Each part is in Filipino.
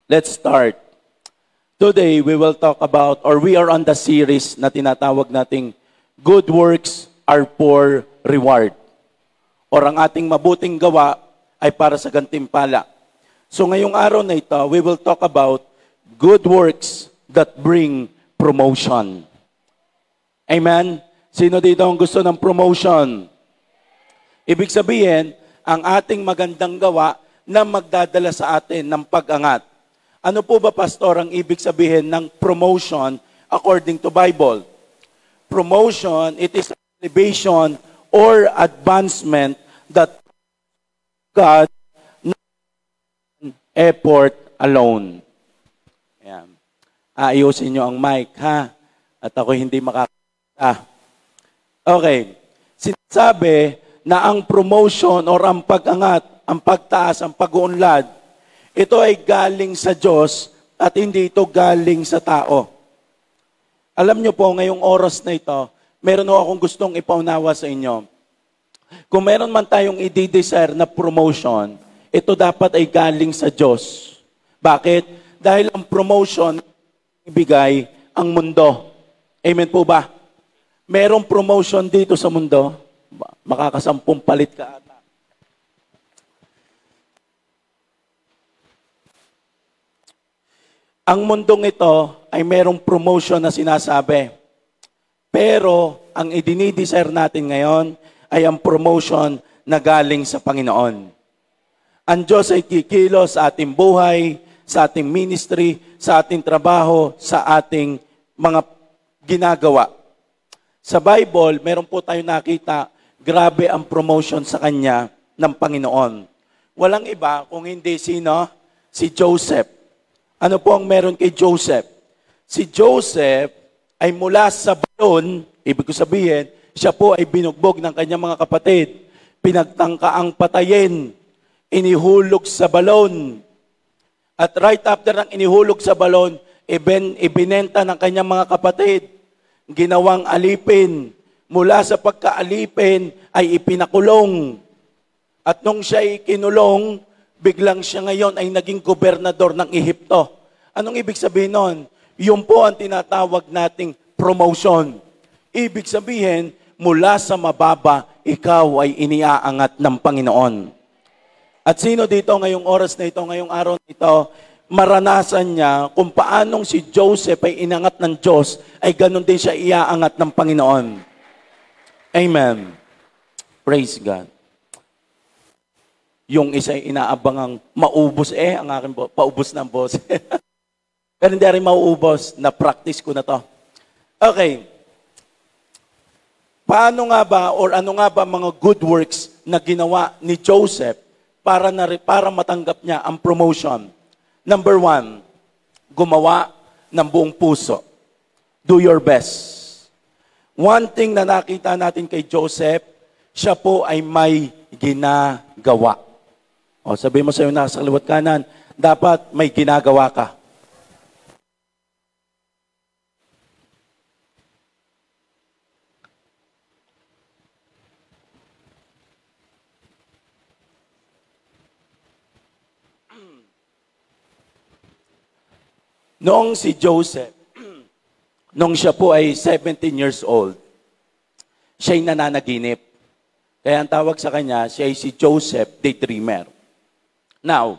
Let's start. Today, we will talk about, or we are on the series na tinatawag nating Good Works are for Reward. Or ang ating mabuting gawa ay para sa gantimpala. So ngayong araw na ito, we will talk about good works that bring promotion. Amen? Sino dito ang gusto ng promotion? Ibig sabihin, ang ating magandang gawa na magdadala sa atin ng pag-angat. Ano po ba, Pastor, ang ibig sabihin ng promotion according to Bible? Promotion, it is elevation or advancement that God effort alone. Ayan. Ayusin nyo ang mic, ha? At ako hindi makakita. Okay. Sinasabi na ang promotion or ang pag-angat, ang pagtaas, ang pag-uunlad, ito ay galing sa Diyos at hindi ito galing sa tao. Alam nyo po, ngayong oras na ito, meron akong gustong ipaunawa sa inyo. Kung meron man tayong i-desire na promotion, ito dapat ay galing sa Diyos. Bakit? Dahil ang promotion, ibigay ang mundo. Amen po ba? Merong promotion dito sa mundo, makakasampung palit ka ata. Ang mundong ito ay merong promotion na sinasabi. Pero ang idinidesire natin ngayon ay ang promotion na galing sa Panginoon. Ang Diyos ay kikilos sa ating buhay, sa ating ministry, sa ating trabaho, sa ating mga ginagawa. Sa Bible, meron po tayo nakita, grabe ang promotion sa kanya ng Panginoon. Walang iba kung hindi sino? Si Joseph. Ano po ang meron kay Joseph? Si Joseph ay mula sa balon, ibig ko sabihin, siya po ay binugbog ng kanyang mga kapatid. Pinagtangkaang patayin, inihulog sa balon. At right after ng inihulog sa balon, ibinenta ng kanyang mga kapatid. Ginawang alipin. Mula sa pagkaalipin ay ipinakulong. At nung siya ay kinulong, biglang siya ngayon ay naging gobernador ng Ehipto. Anong ibig sabihin nun? Yun po ang tinatawag nating promotion. Ibig sabihin, mula sa mababa, ikaw ay iniaangat ng Panginoon. At sino dito ngayong oras na ito, ngayong araw na ito, maranasan niya kung paanong si Joseph ay inangat ng Diyos, ay ganun din siya iaangat ng Panginoon. Amen. Praise God. Yung isa ay inaabangang maubos ang aking paubos ng boss. Pero hindi rin mauubos, na-practice ko na to. Okay. Paano nga ba, or ano nga ba mga good works na ginawa ni Joseph para matanggap niya ang promotion? Number 1, gumawa ng buong puso. Do your best. One thing na nakita natin kay Joseph, siya po ay may ginagawa. O, sabihin mo sa'yo nasa kaliwat kanan, dapat may ginagawa ka. Noong si Joseph, nung siya po ay 17 years old, siya'y nananaginip. Kaya ang tawag sa kanya, siya ay si Joseph, daydreamer. Now,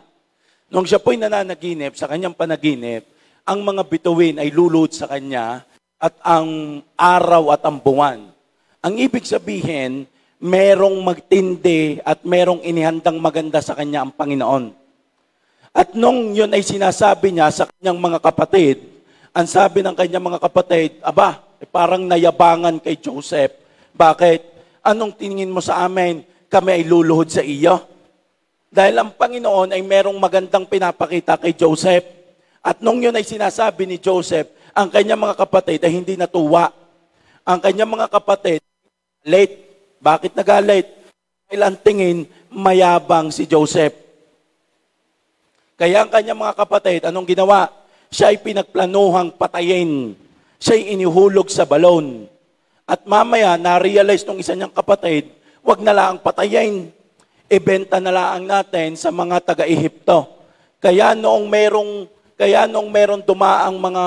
nung siya po ay nananaginip, sa kanyang panaginip, ang mga bituin ay luluhod sa kanya at ang araw at ang buwan. Ang ibig sabihin, merong magtindi at merong inihandang maganda sa kanya ang Panginoon. At nung yun ay sinasabi niya sa kanyang mga kapatid, ang sabi ng kanyang mga kapatid, aba, parang nayabangan kay Joseph. Bakit? Anong tingin mo sa amin? Kami ay luluhod sa iyo. Dahil ang Panginoon ay merong magandang pinapakita kay Joseph. At nung yun ay sinasabi ni Joseph, ang kanyang mga kapatid ay hindi natuwa. Ang kanyang mga kapatid, late. Bakit nagalit? Dahil ang tingin, mayabang si Joseph. Kaya ang kanyang mga kapatid, anong ginawa? Siya ay pinagplanuhang patayin. Siya ay inihulog sa balon. At mamaya, na-realize nung isa niyang kapatid, wag na lang patayin. Ibenta na lang natin sa mga taga-Ehipto. Kaya noong merong Kaya nung meron dumaang mga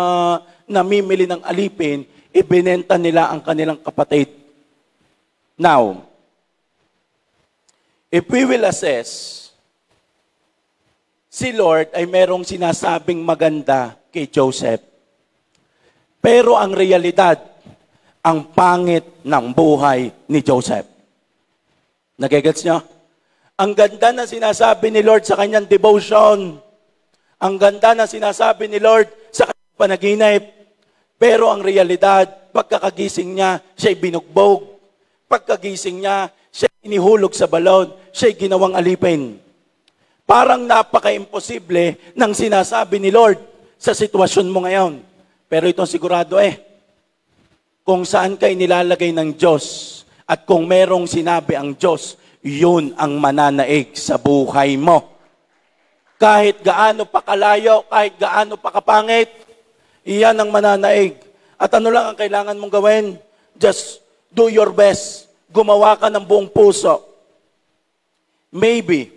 namimili ng alipin, ibinenta nila ang kanilang kapatid. Now, if we will assess, si Lord ay merong sinasabing maganda kay Joseph. Pero ang realidad, ang pangit ng buhay ni Joseph. Nagigets niyo? Ang ganda na sinasabi ni Lord sa kanyang devotion. Ang ganda na sinasabi ni Lord sa kanyang panaginip. Pero ang realidad, pagkakagising niya, siya'y binugbog. Pagkagising niya, siya'y inihulog sa balon. Siya'y ginawang alipin. Parang napaka-imposible ng sinasabi ni Lord sa sitwasyon mo ngayon. Pero itong sigurado kung saan ka inilalagay ng Diyos at kung merong sinabi ang Diyos, yun ang mananaig sa buhay mo. Kahit gaano pa kalayo, kahit gaano pa kapangit, iyan ang mananaig. At ano lang ang kailangan mong gawin? Just do your best. Gumawa ka ng buong puso. Maybe,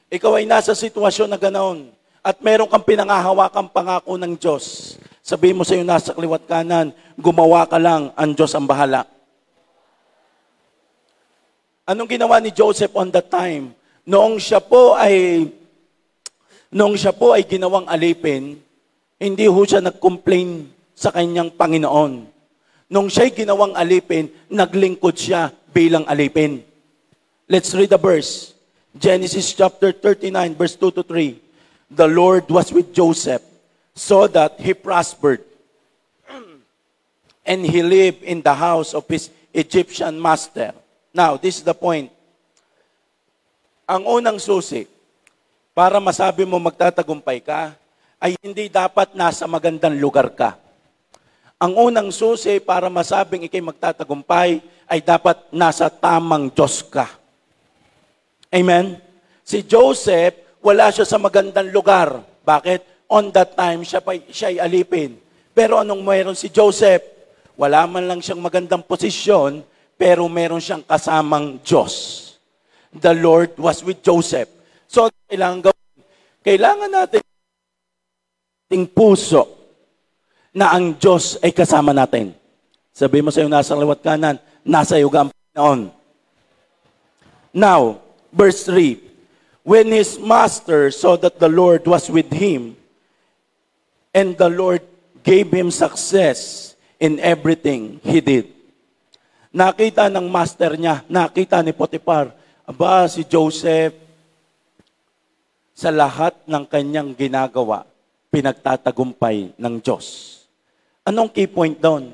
ikaw ay nasa sitwasyon na ganoon at meron kang pinangahawakang pangako ng Diyos. Sabihin mo sa iyo nasa kaliwat kanan, gumawa ka lang, ang Diyos ang bahala. Anong ginawa ni Joseph on that time? Noong siya po ay ginawang alipin, hindi ho siya nag-complain sa kanyang Panginoon. Noong siya'y ginawang alipin, naglingkod siya bilang alipin. Let's read the verse. Genesis chapter 39, verse 2 to 3. The Lord was with Joseph, so that he prospered. And he lived in the house of his Egyptian master. Now, this is the point. Ang unang susi, para masabi mo magtatagumpay ka, ay hindi dapat nasa magandang lugar ka. Ang unang susi para masabing ikay magtatagumpay, ay dapat nasa tamang Diyos ka. Amen? Si Joseph, wala siya sa magandang lugar. Bakit? On that time, siya'y alipin. Pero anong mayroon si Joseph? Wala man lang siyang magandang posisyon, pero meron siyang kasamang Diyos. The Lord was with Joseph. So, kailangan natin ting puso na ang Diyos ay kasama natin. Sabi mo sa iyo, nasa liwat kanan, nasa iyo ang Panginoon. Now, verse 3. When his master saw that the Lord was with him, and the Lord gave him success in everything he did. Nakita ng master niya, nakita ni Potiphar, aba si Joseph, sa lahat ng kanyang ginagawa, pinagtatagumpay ng Diyos. Anong key point doon?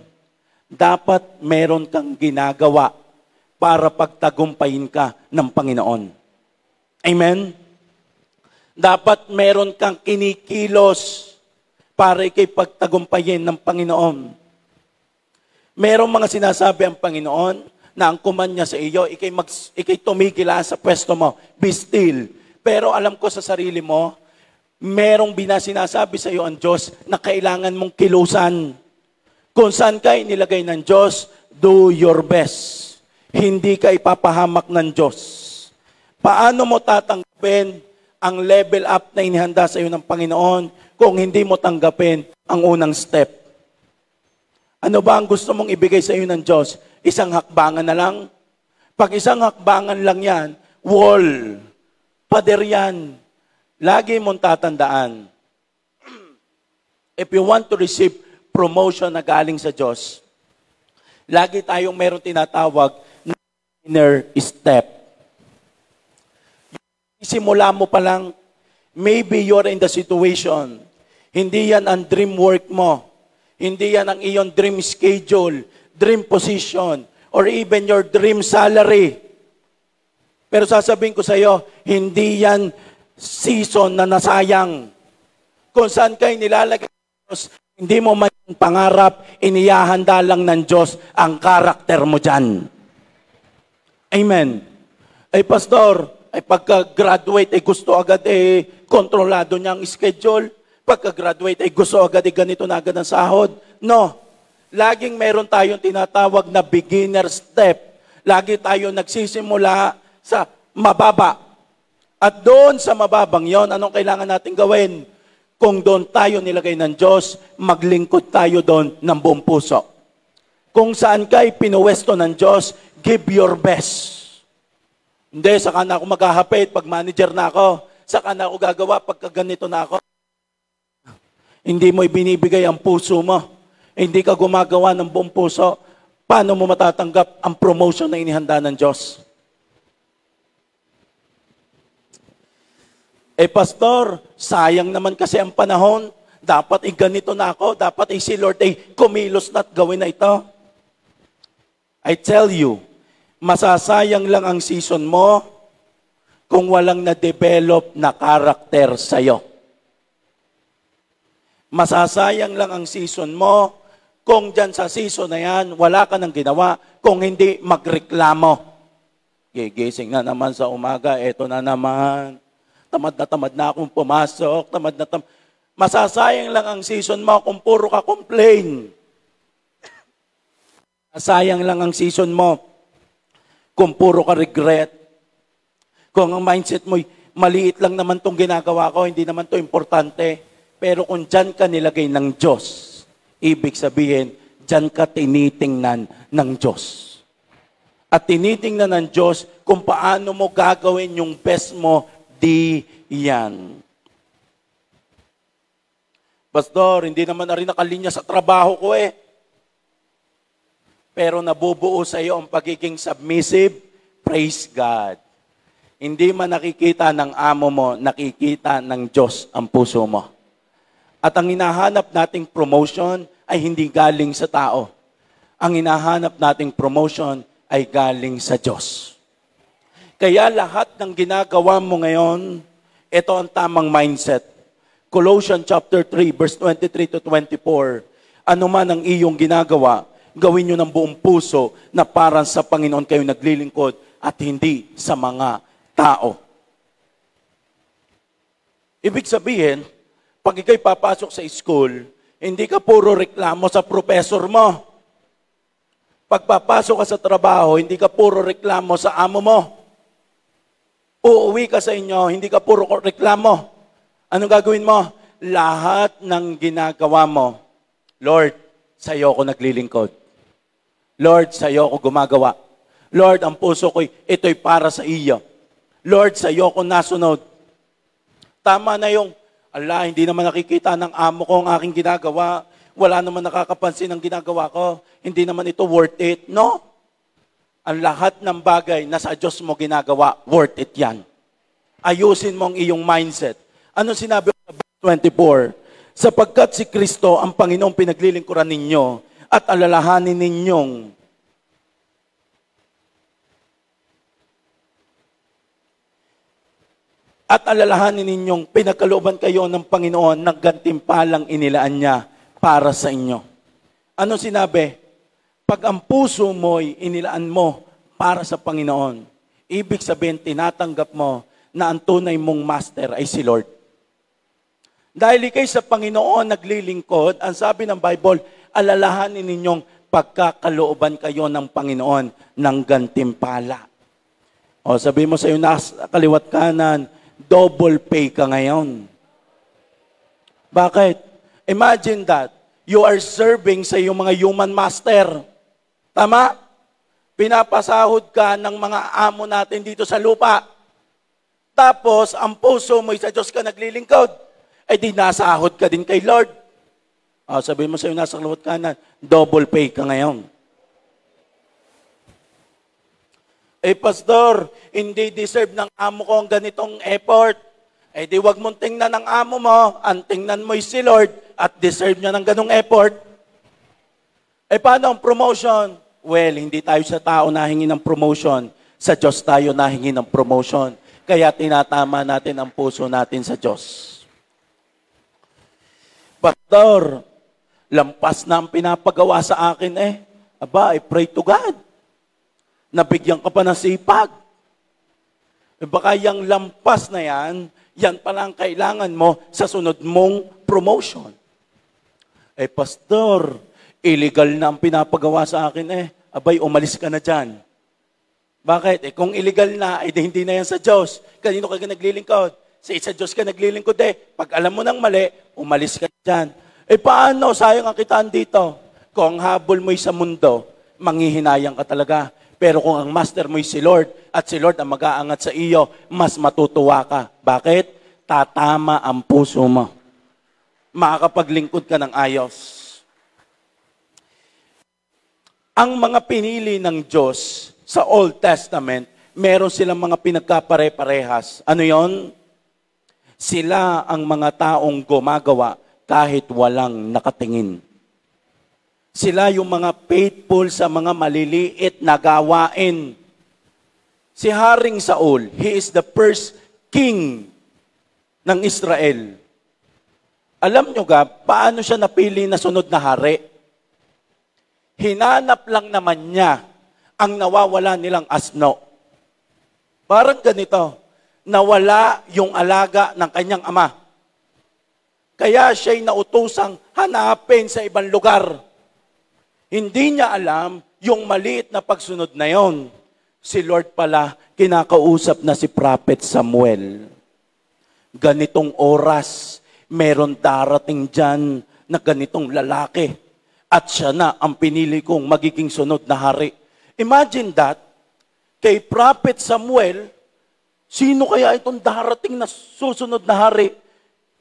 Dapat meron kang ginagawa para pagtagumpayin ka ng Panginoon. Amen? Dapat meron kang kinikilos para ikay pagtagumpayin ng Panginoon. Merong mga sinasabi ang Panginoon na ang kumanya sa iyo, ikay tumigil sa pwesto mo. Be still. Pero alam ko sa sarili mo, merong sinasabi sa iyo ang Diyos na kailangan mong kilusan. Kung saan ka inilagay ng Diyos, do your best. Hindi ka ipapahamak ng Diyos. Paano mo tatanggapin ang level up na inihanda sa iyo ng Panginoon kung hindi mo tanggapin ang unang step? Ano ba ang gusto mong ibigay sa iyo ng Diyos? Isang hakbangan na lang? Pag isang hakbangan lang yan, wall, pader yan. Lagi mong tatandaan, if you want to receive promotion na galing sa Diyos, lagi tayong meron tinatawag na inner step. Simula mo pa lang, maybe you're in the situation, hindi yan ang dream work mo, hindi yan ang iyong dream schedule, dream position, or even your dream salary. Pero sasabihin ko sa iyo, hindi yan season na nasayang. Kung saan kayo nilalagay ng Diyos, hindi mo man pangarap, inihahanda lang ng Diyos ang karakter mo dyan. Amen. Ay pastor, ay pagka-graduate ay gusto agad kontrolado niya ang schedule. Pagka-graduate ay gusto agad ganito na agad ang sahod. No. Laging meron tayong tinatawag na beginner step. Lagi tayo nagsisimula sa mababa. At doon sa mababang yon, anong kailangan natin gawin? Kung doon tayo nilagay ng Diyos, maglingkod tayo doon ng buong puso. Kung saan kay pinuwesto ng Diyos, give your best. Hindi, saka na ako maghahapit pag manager na ako. Saka na ako gagawa pagka ganito na ako. Hindi mo ibinibigay ang puso mo. Hindi ka gumagawa ng buong puso. Paano mo matatanggap ang promotion na inihanda ng Diyos? Pastor, sayang naman kasi ang panahon. Dapat ganito na ako. Dapat si Lord kumilos na't gawin na ito. I tell you, masasayang lang ang season mo kung walang na-develop na karakter sa'yo. Masasayang lang ang season mo kung dyan sa season na yan, wala ka nang ginawa, kung hindi magreklamo. Gigising na naman sa umaga, eto na naman. Tamad na akong pumasok, Masasayang lang ang season mo kung puro ka complain. Masayang lang ang season mo kung puro ka regret. Kung ang mindset mo, maliit lang naman tong ginagawa ko, hindi naman to importante. Pero kung dyan ka nilagay ng Diyos, ibig sabihin, dyan ka tinitingnan ng Diyos. At tinitingnan ng Diyos kung paano mo gagawin yung best mo, di yan. Pastor, hindi naman na rin nakalinya sa trabaho ko Pero nabubuo sa iyo ang pagiging submissive, praise God. Hindi man nakikita ng amo mo, nakikita ng Diyos ang puso mo. At ang hinahanap nating promotion ay hindi galing sa tao. Ang hinahanap nating promotion ay galing sa Diyos. Kaya lahat ng ginagawa mo ngayon, ito ang tamang mindset. Colossians chapter 3, verse 23 to 24. Ano man ang iyong ginagawa, gawin nyo ng buong puso na parang sa Panginoon kayo naglilingkod at hindi sa mga tao. Ibig sabihin, pag ikaw'y papasok sa school, hindi ka puro reklamo sa professor mo. Pag papasok ka sa trabaho, hindi ka puro reklamo sa amo mo. Uuwi ka sa inyo, hindi ka puro reklamo. Anong gagawin mo? Lahat ng ginagawa mo, Lord, sa iyo ako naglilingkod. Lord, sa iyo ako gumagawa. Lord, ang puso ko, ito'y para sa iyo. Lord, sa iyo ako nasunod. Tama na yung, hindi naman nakikita ng amo ko ang aking ginagawa. Wala naman nakakapansin ng ginagawa ko. Hindi naman ito worth it. No. Ang lahat ng bagay na sa Diyos mo ginagawa, worth it yan. Ayusin mo ang iyong mindset. Ano sinabi sa verse 24? Sapagkat si Kristo ang Panginoong pinaglilingkuran ninyo at alalahanin ninyong pinagkalooban kayo ng Panginoon ng gantimpalang inilaan niya para sa inyo. Ano sinabi? Pag ang puso mo'y inilaan mo para sa Panginoon, ibig sabihin, tinatanggap mo na ang tunay mong master ay si Lord. Dahil ikay sa Panginoon naglilingkod, ang sabi ng Bible, alalahanin ninyong pagkakalooban kayo ng Panginoon ng gantimpala. O sabi mo sa iyo, nasa kaliwat kanan, double pay ka ngayon. Bakit? Imagine that. You are serving sa iyong mga human master. Tama? Pinapasahod ka ng mga amo natin dito sa lupa. Tapos, ang puso mo sa Diyos ka naglilingkod. Di nasahod ka din kay Lord. Sabi mo sa iyo, nasa kaliwat kanan, double pay ka ngayon. Pastor, hindi deserve ng amo ko ang ganitong effort. Di wag mong tingnan ng amo mo, ang tingnan mo'y si Lord at deserve niya ng ganong effort. Paano ang promotion? Well, hindi tayo sa tao nahingi ng promotion. Sa Diyos tayo nahingi ng promotion. Kaya tinatama natin ang puso natin sa Diyos. Pastor, lampas na ang pinapagawa sa akin I pray to God. Nabigyan ka pa ng sipag. Baka yung lampas na yan pala ang kailangan mo sa sunod mong promotion. Pastor, illegal na ang pinapagawa sa akin umalis ka na dyan. Bakit? Kung illegal na, hindi na yan sa Diyos. Kanino ka naglilingkod? Sa Diyos ka naglilingkod eh. Pag alam mo ng mali, umalis ka dyan. Paano? Sayang ang kitaan dito. Kung ang habol mo'y sa mundo, manghihinayang ka talaga. Pero kung ang master mo'y si Lord, at si Lord ang mag-aangat sa iyo, mas matutuwa ka. Bakit? Tatama ang puso mo. Makakapaglingkod ka ng ayos. Ang mga pinili ng Diyos sa Old Testament, meron silang mga pinagkapare-parehas. Ano yon? Sila ang mga taong gumagawa kahit walang nakatingin. Sila yung mga faithful sa mga maliliit na gawain. Si Haring Saul, he is the first king ng Israel. Alam nyo ga, paano siya napili na sunod na hari? Hinanap lang naman niya ang nawawala nilang asno. Parang ganito, nawala yung alaga ng kanyang ama. Kaya siya'y nautusang hanapin sa ibang lugar. Hindi niya alam yung maliit na pagsunod na yon. Si Lord pala, kinakausap na si Prophet Samuel. Ganitong oras, meron darating dyan na ganitong lalaki. At siya na ang pinili kong magiging sunod na hari. Imagine that, kay Prophet Samuel, sino kaya itong darating na susunod na hari?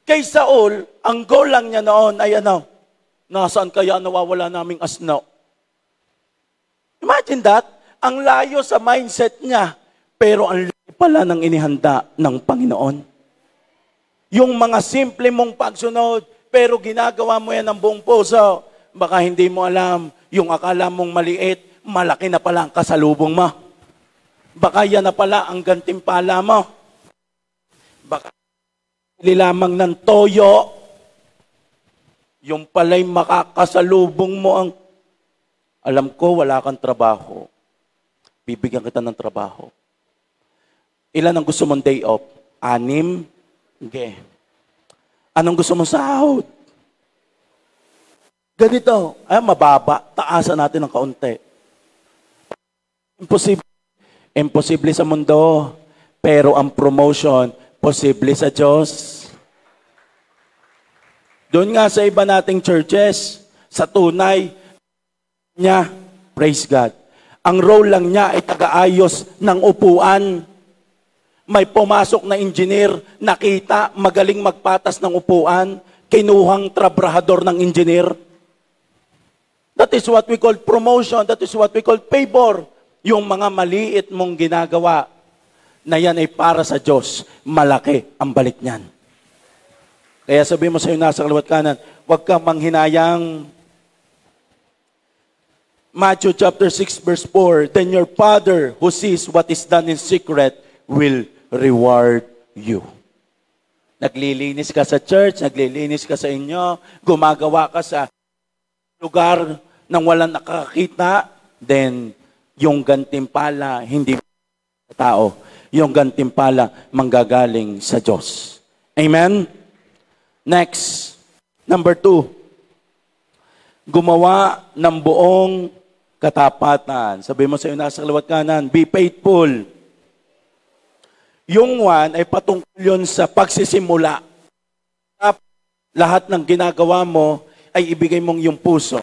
Kay Saul, ang goal lang niya noon ay nasaan kaya nawawala naming asno? Imagine that, ang layo sa mindset niya, pero ang layo pala ng inihanda ng Panginoon. Yung mga simple mong pagsunod, pero ginagawa mo yan ng buong puso, baka hindi mo alam, yung akala mong maliit, malaki na pala ang kasalubong mo. Baka yan na pala ang gantimpala mo. Baka lamang ng toyo, yung pala'y makakasalubong mo ang, alam ko, wala kang trabaho. Bibigyan kita ng trabaho. Ilan ang gusto mong day off? 6? Okay. Anong gusto mong sahod? Ganito, mababa, taasan natin ng kaunti. Imposible sa mundo, pero ang promotion, posible sa Diyos. Doon nga sa iba nating churches, sa tunay niya, praise God. Ang role lang niya ay taga-ayos ng upuan. May pumasok na engineer, nakita, magaling magpatas ng upuan, kinuhang trabrahador ng engineer. That is what we call promotion. That is what we call favor. Yung mga maliit mong ginagawa na yan ay para sa Diyos, malaki ang balik niyan. Kaya sabihin mo sa iyo nasa kaliwat kanan, huwag kang manghinayang. Matthew chapter 6 verse 4, then your Father who sees what is done in secret will reward you. Naglilinis ka sa church, naglilinis ka sa inyo, gumagawa ka sa lugar nang walang nakakita, then yung gantimpala hindi sa tao. Yung gantimpala manggagaling sa Diyos. Amen? Next, number 2. Gumawa ng buong katapatan. Sabi mo sa iyo nasa kaliwat kanan, be faithful. Yung 1 ay patungkol yun sa pagsisimula. Lahat ng ginagawa mo ay ibigay mong yung puso.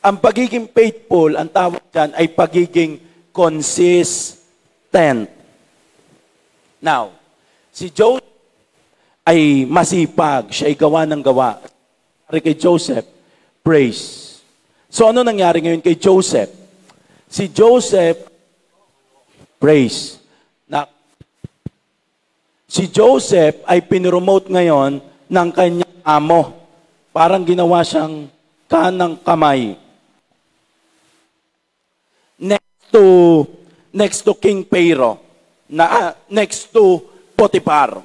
Ang pagiging faithful, ang tawag dyan, ay pagiging consistent. Now, si Joseph ay masipag, siya ay gawa ng gawa. Kay Joseph, praise. So ano nangyari ngayon kay Joseph? Si Joseph, praise. Si Joseph ay pinromote ngayon ng kanyang amo. Parang ginawa siyang kanang kamay. Next to King Pharaoh, next to Potiphar.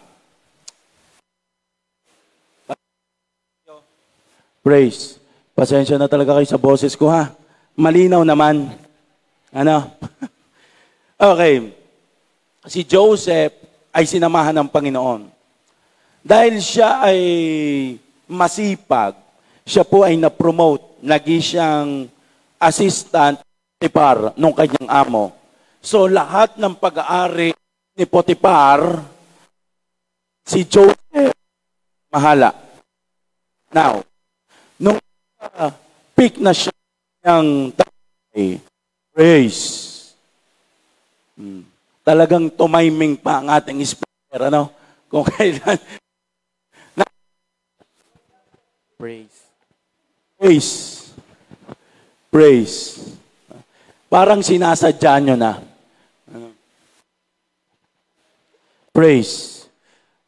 Praise. Pasensya na talaga kayo sa boses ko ha. Malinaw naman. Ano? Okay. Si Joseph ay sinamahan ng Panginoon. Dahil siya ay masipag, siya po ay na-promote. Naging siyang assistant Potiphar nung kanyang amo. So lahat ng pag-aari ni Potiphar Si Joseph, mahala. Now, nung peak na siya ng praise. Talagang tumayming pa ang ating speaker, ano? Kung kailan. Praise. Praise. Praise. Parang sinasadya nyo na. Praise.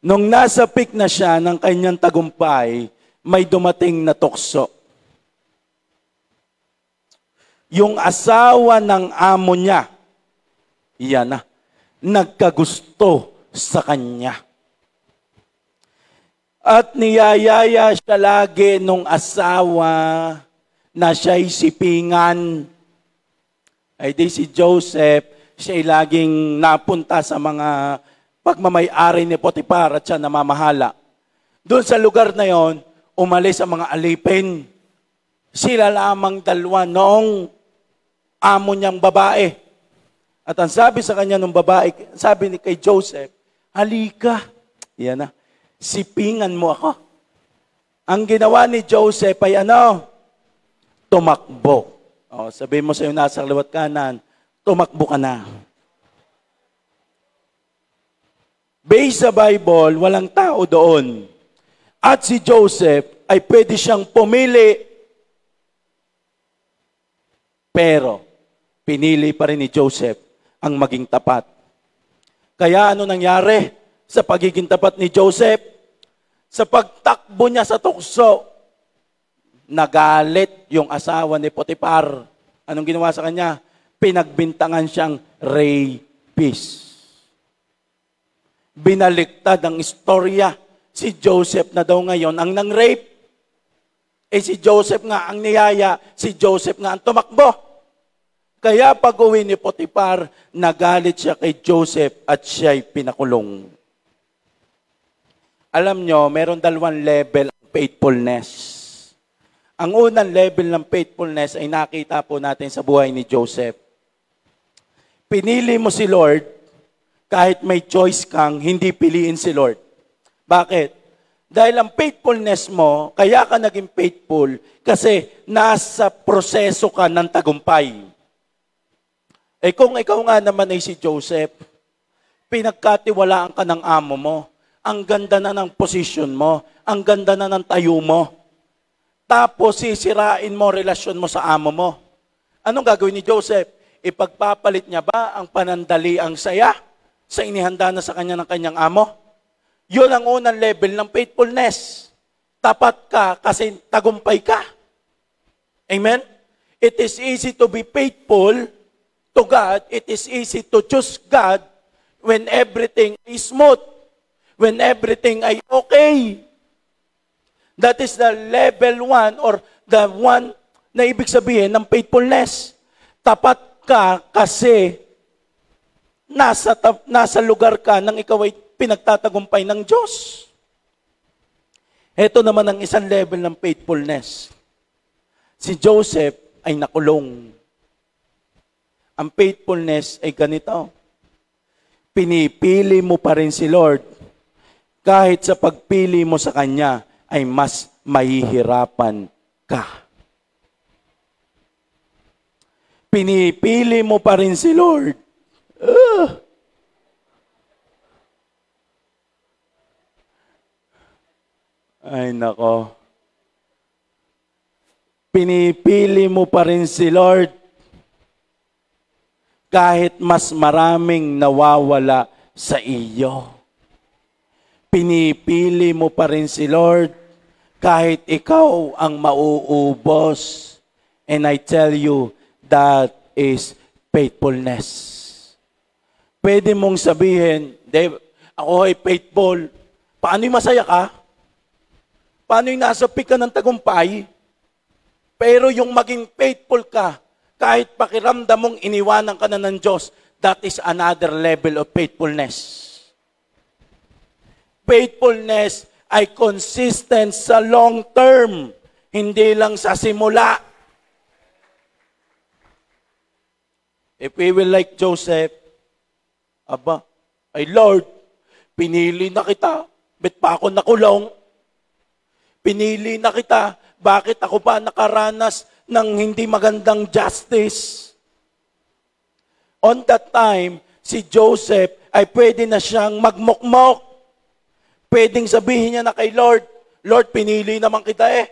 Nung nasa peak na siya ng kanyang tagumpay, may dumating na tukso. Yung asawa ng amo niya, iyan na, nagkagusto sa kanya. At niyayaya siya lagi nung asawa na siya'y sipingan. Ay di si Joseph, siya'y laging napunta sa mga pagmamay-ari ni Potiphar at siya namamahala. Doon sa lugar na yon, umalis ang mga alipin. Sila lamang dalawa noong amo niyang babae. At ang sabi sa kanya ng babae, sabi ni kay Joseph, halika. Yan na. Sipingan mo ako. Ang ginawa ni Joseph ay ano? Tumakbo. O, sabihin mo sa iyo nasa liwat kanan, tumakbo ka na. Based sa Bible, walang tao doon. At si Joseph ay pwede siyang pumili. Pero, pinili pa rin ni Joseph ang maging tapat. Kaya ano nangyari sa pagiging tapat ni Joseph? Sa pagtakbo niya sa tukso, nagalit yung asawa ni Potiphar. Anong ginawa sa kanya? Pinagbintangan siyang rapist. Binaliktad ang istorya. Si Joseph na daw ngayon ang nang-rape. Si Joseph nga ang niyaya, si Joseph nga ang tumakbo. Kaya pag-uwi ni Potiphar, nagalit siya kay Joseph at siya'y pinakulong. Alam nyo, meron dalawang level ng faithfulness. Ang unang level ng faithfulness ay nakita po natin sa buhay ni Joseph. Pinili mo si Lord, kahit may choice kang, hindi piliin si Lord. Bakit? Dahil ang faithfulness mo, kaya ka naging faithful, kasi nasa proseso ka ng tagumpay. Kung ikaw nga naman ay si Joseph, pinagkatiwalaan ka ng amo mo, ang ganda na ng position mo, ang ganda na ng tayo mo, tapos sisirain mo relasyon mo sa amo mo. Anong gagawin ni Joseph? Ipagpapalit niya ba ang panandali ang saya sa inihanda na sa kanya ng kanyang amo? Yun ang unang level ng faithfulness. Tapat ka kasi tagumpay ka. Amen? It is easy to be faithful to God. It is easy to choose God when everything is smooth. When everything ay okay. That is the level 1 or the one na ibig sabihin ng faithfulness. Tapat ka kasi nasa lugar ka nang ikaw ay pinagtatagumpay ng Diyos. Ito naman ang isang level ng faithfulness. Si Joseph ay nakulong. Ang faithfulness ay ganito. Pinipili mo pa rin si Lord. Kahit sa pagpili mo sa Kanya ay mas mahihirapan ka. Pinipili mo pa rin si Lord. Ay nako. Pinipili mo pa rin si Lord kahit mas maraming nawawala sa iyo. Pinipili mo pa rin si Lord kahit ikaw ang mauubos. And I tell you, that is faithfulness. Pwede mong sabihin, Dave, ako ay faithful. Paano yung masaya ka? Paano yung nasa peak ka ng tagumpay? Pero yung maging faithful ka, kahit pakiramdam mong iniwanan ka na ng Diyos, that is another level of faithfulness. Faithfulness ay consistent sa long term, hindi lang sa simula. If we will like Joseph, ay Lord, pinili na kita, ba't pa ako nakulong? Pinili na kita, bakit ako pa nakaranas ng hindi magandang justice? On that time, si Joseph ay pwede na siyang magmukmok. Pwedeng sabihin niya na kay Lord, Lord, pinili naman kita eh.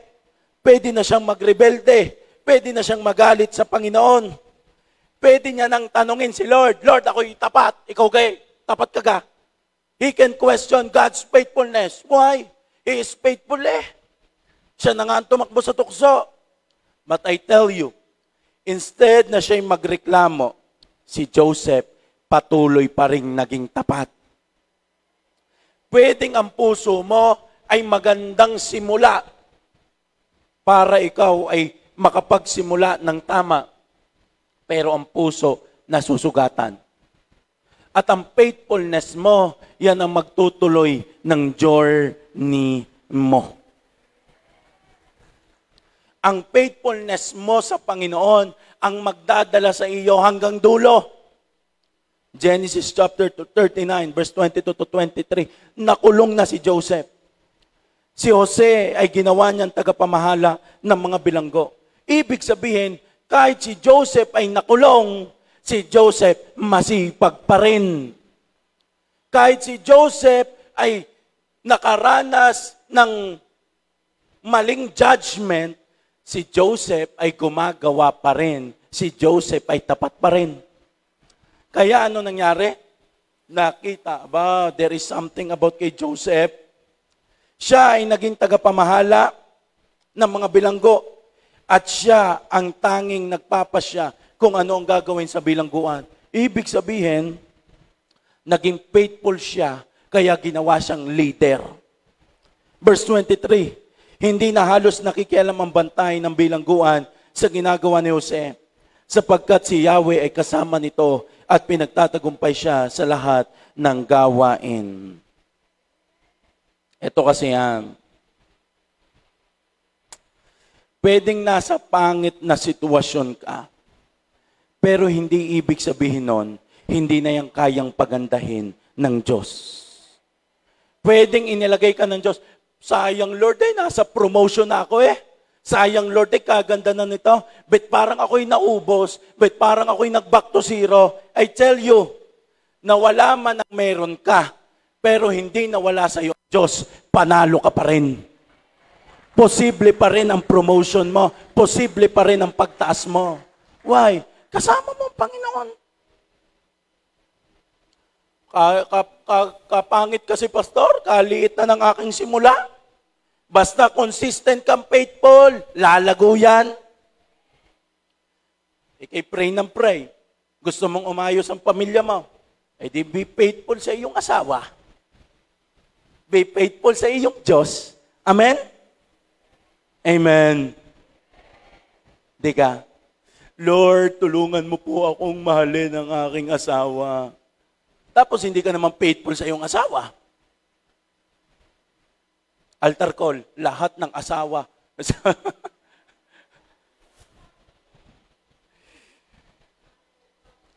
Pwede na siyang magrebelde. Pwede na siyang magalit sa Panginoon. Pwede niya nang tanungin si Lord, Lord, ako'y tapat. Ikaw kay, tapat ka ga? He can question God's faithfulness. Why? He is faithful eh. Siya na nga ang tumakbo sa tukso. But I tell you, instead na siya'y magreklamo, si Joseph patuloy pa rin naging tapat. Pwedeng ang puso mo ay magandang simula para ikaw ay makapagsimula ng tama. Pero ang puso nasusugatan. At ang faithfulness mo, yan ang magtutuloy ng journey mo. Ang faithfulness mo sa Panginoon ang magdadala sa iyo hanggang dulo. Genesis chapter 39, verse 22 to 23. Nakulong na si Joseph. Si Jose ay ginawa niyang tagapamahala ng mga bilanggo. Ibig sabihin, kahit si Joseph ay nakulong, si Joseph masipag pa rin. Kahit si Joseph ay nakaranas ng maling judgment, si Joseph ay gumagawa pa rin. Si Joseph ay tapat pa rin. Kaya ano nangyari? Nakita ba, there is something about kay Joseph. Siya ay naging tagapamahala ng mga bilanggo. At siya ang tanging nagpapasya kung ano ang gagawin sa bilangguan. Ibig sabihin, naging faithful siya, kaya ginawa siyang leader. Verse 23, hindi na halos nakikialam ang bantay ng bilangguan sa ginagawa ni Jose, sapagkat si Yahweh ay kasama nito at pinagtatagumpay siya sa lahat ng gawain. Ito kasi yan. Pwedeng nasa pangit na sitwasyon ka, pero hindi ibig sabihin nun, hindi na yung kayang pagandahin ng Diyos. Pwedeng inilagay ka ng Diyos, sayang Lord nasa promotion na ako eh. Sayang Lord kaganda na nito. Bet parang ako'y naubos, bet parang ako'y nag-back to zero. I tell you, nawala man ang meron ka, pero hindi nawala sa iyo Diyos, panalo ka pa rin. Posible pa rin ang promotion mo. Posible pa rin ang pagtaas mo. Why? Kasama mo ang Panginoon. Kapangit kasi, Pastor, kaliit na ng aking simula. Basta consistent kang faithful, lalago yan. Pray ng pray. Gusto mong umayos ang pamilya mo. Di be faithful sa iyong asawa. Be faithful sa iyong Diyos. Amen? Amen. Di ka? Lord, tulungan mo po akong mahalin ang aking asawa. Tapos hindi ka naman faithful sa iyong asawa. Altar call, lahat ng asawa.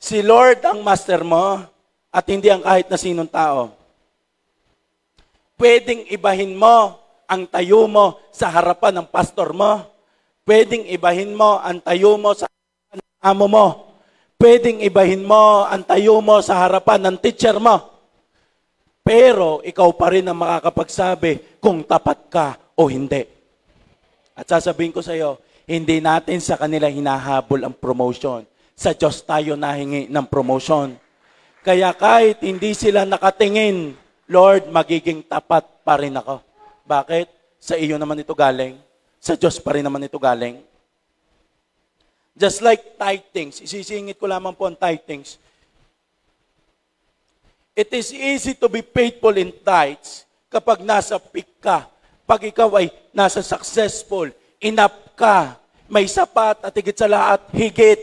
Si Lord ang master mo at hindi ang kahit na sinong tao. Pwedeng ibahin mo ang tayo mo sa harapan ng pastor mo. Pwedeng ibahin mo ang tayo mo sa harapan ng amo mo. Pwedeng ibahin mo ang tayo mo sa harapan ng teacher mo. Pero ikaw pa rin ang makakapagsabi kung tapat ka o hindi. At sasabihin ko sa iyo, hindi natin sa kanila hinahabol ang promotion. Sa Diyos tayo nahingi ng promotion. Kaya kahit hindi sila nakatingin, Lord, magiging tapat pa rin ako. Bakit? Sa iyo naman ito galing. Sa Diyos pa rin naman ito galing. Just like tithings. Isisingit ko lamang po ang tithings. It is easy to be faithful in tithes kapag nasa peak ka. Pag ikaw ay nasa successful, enough ka, may sapat at higit sa lahat, higit.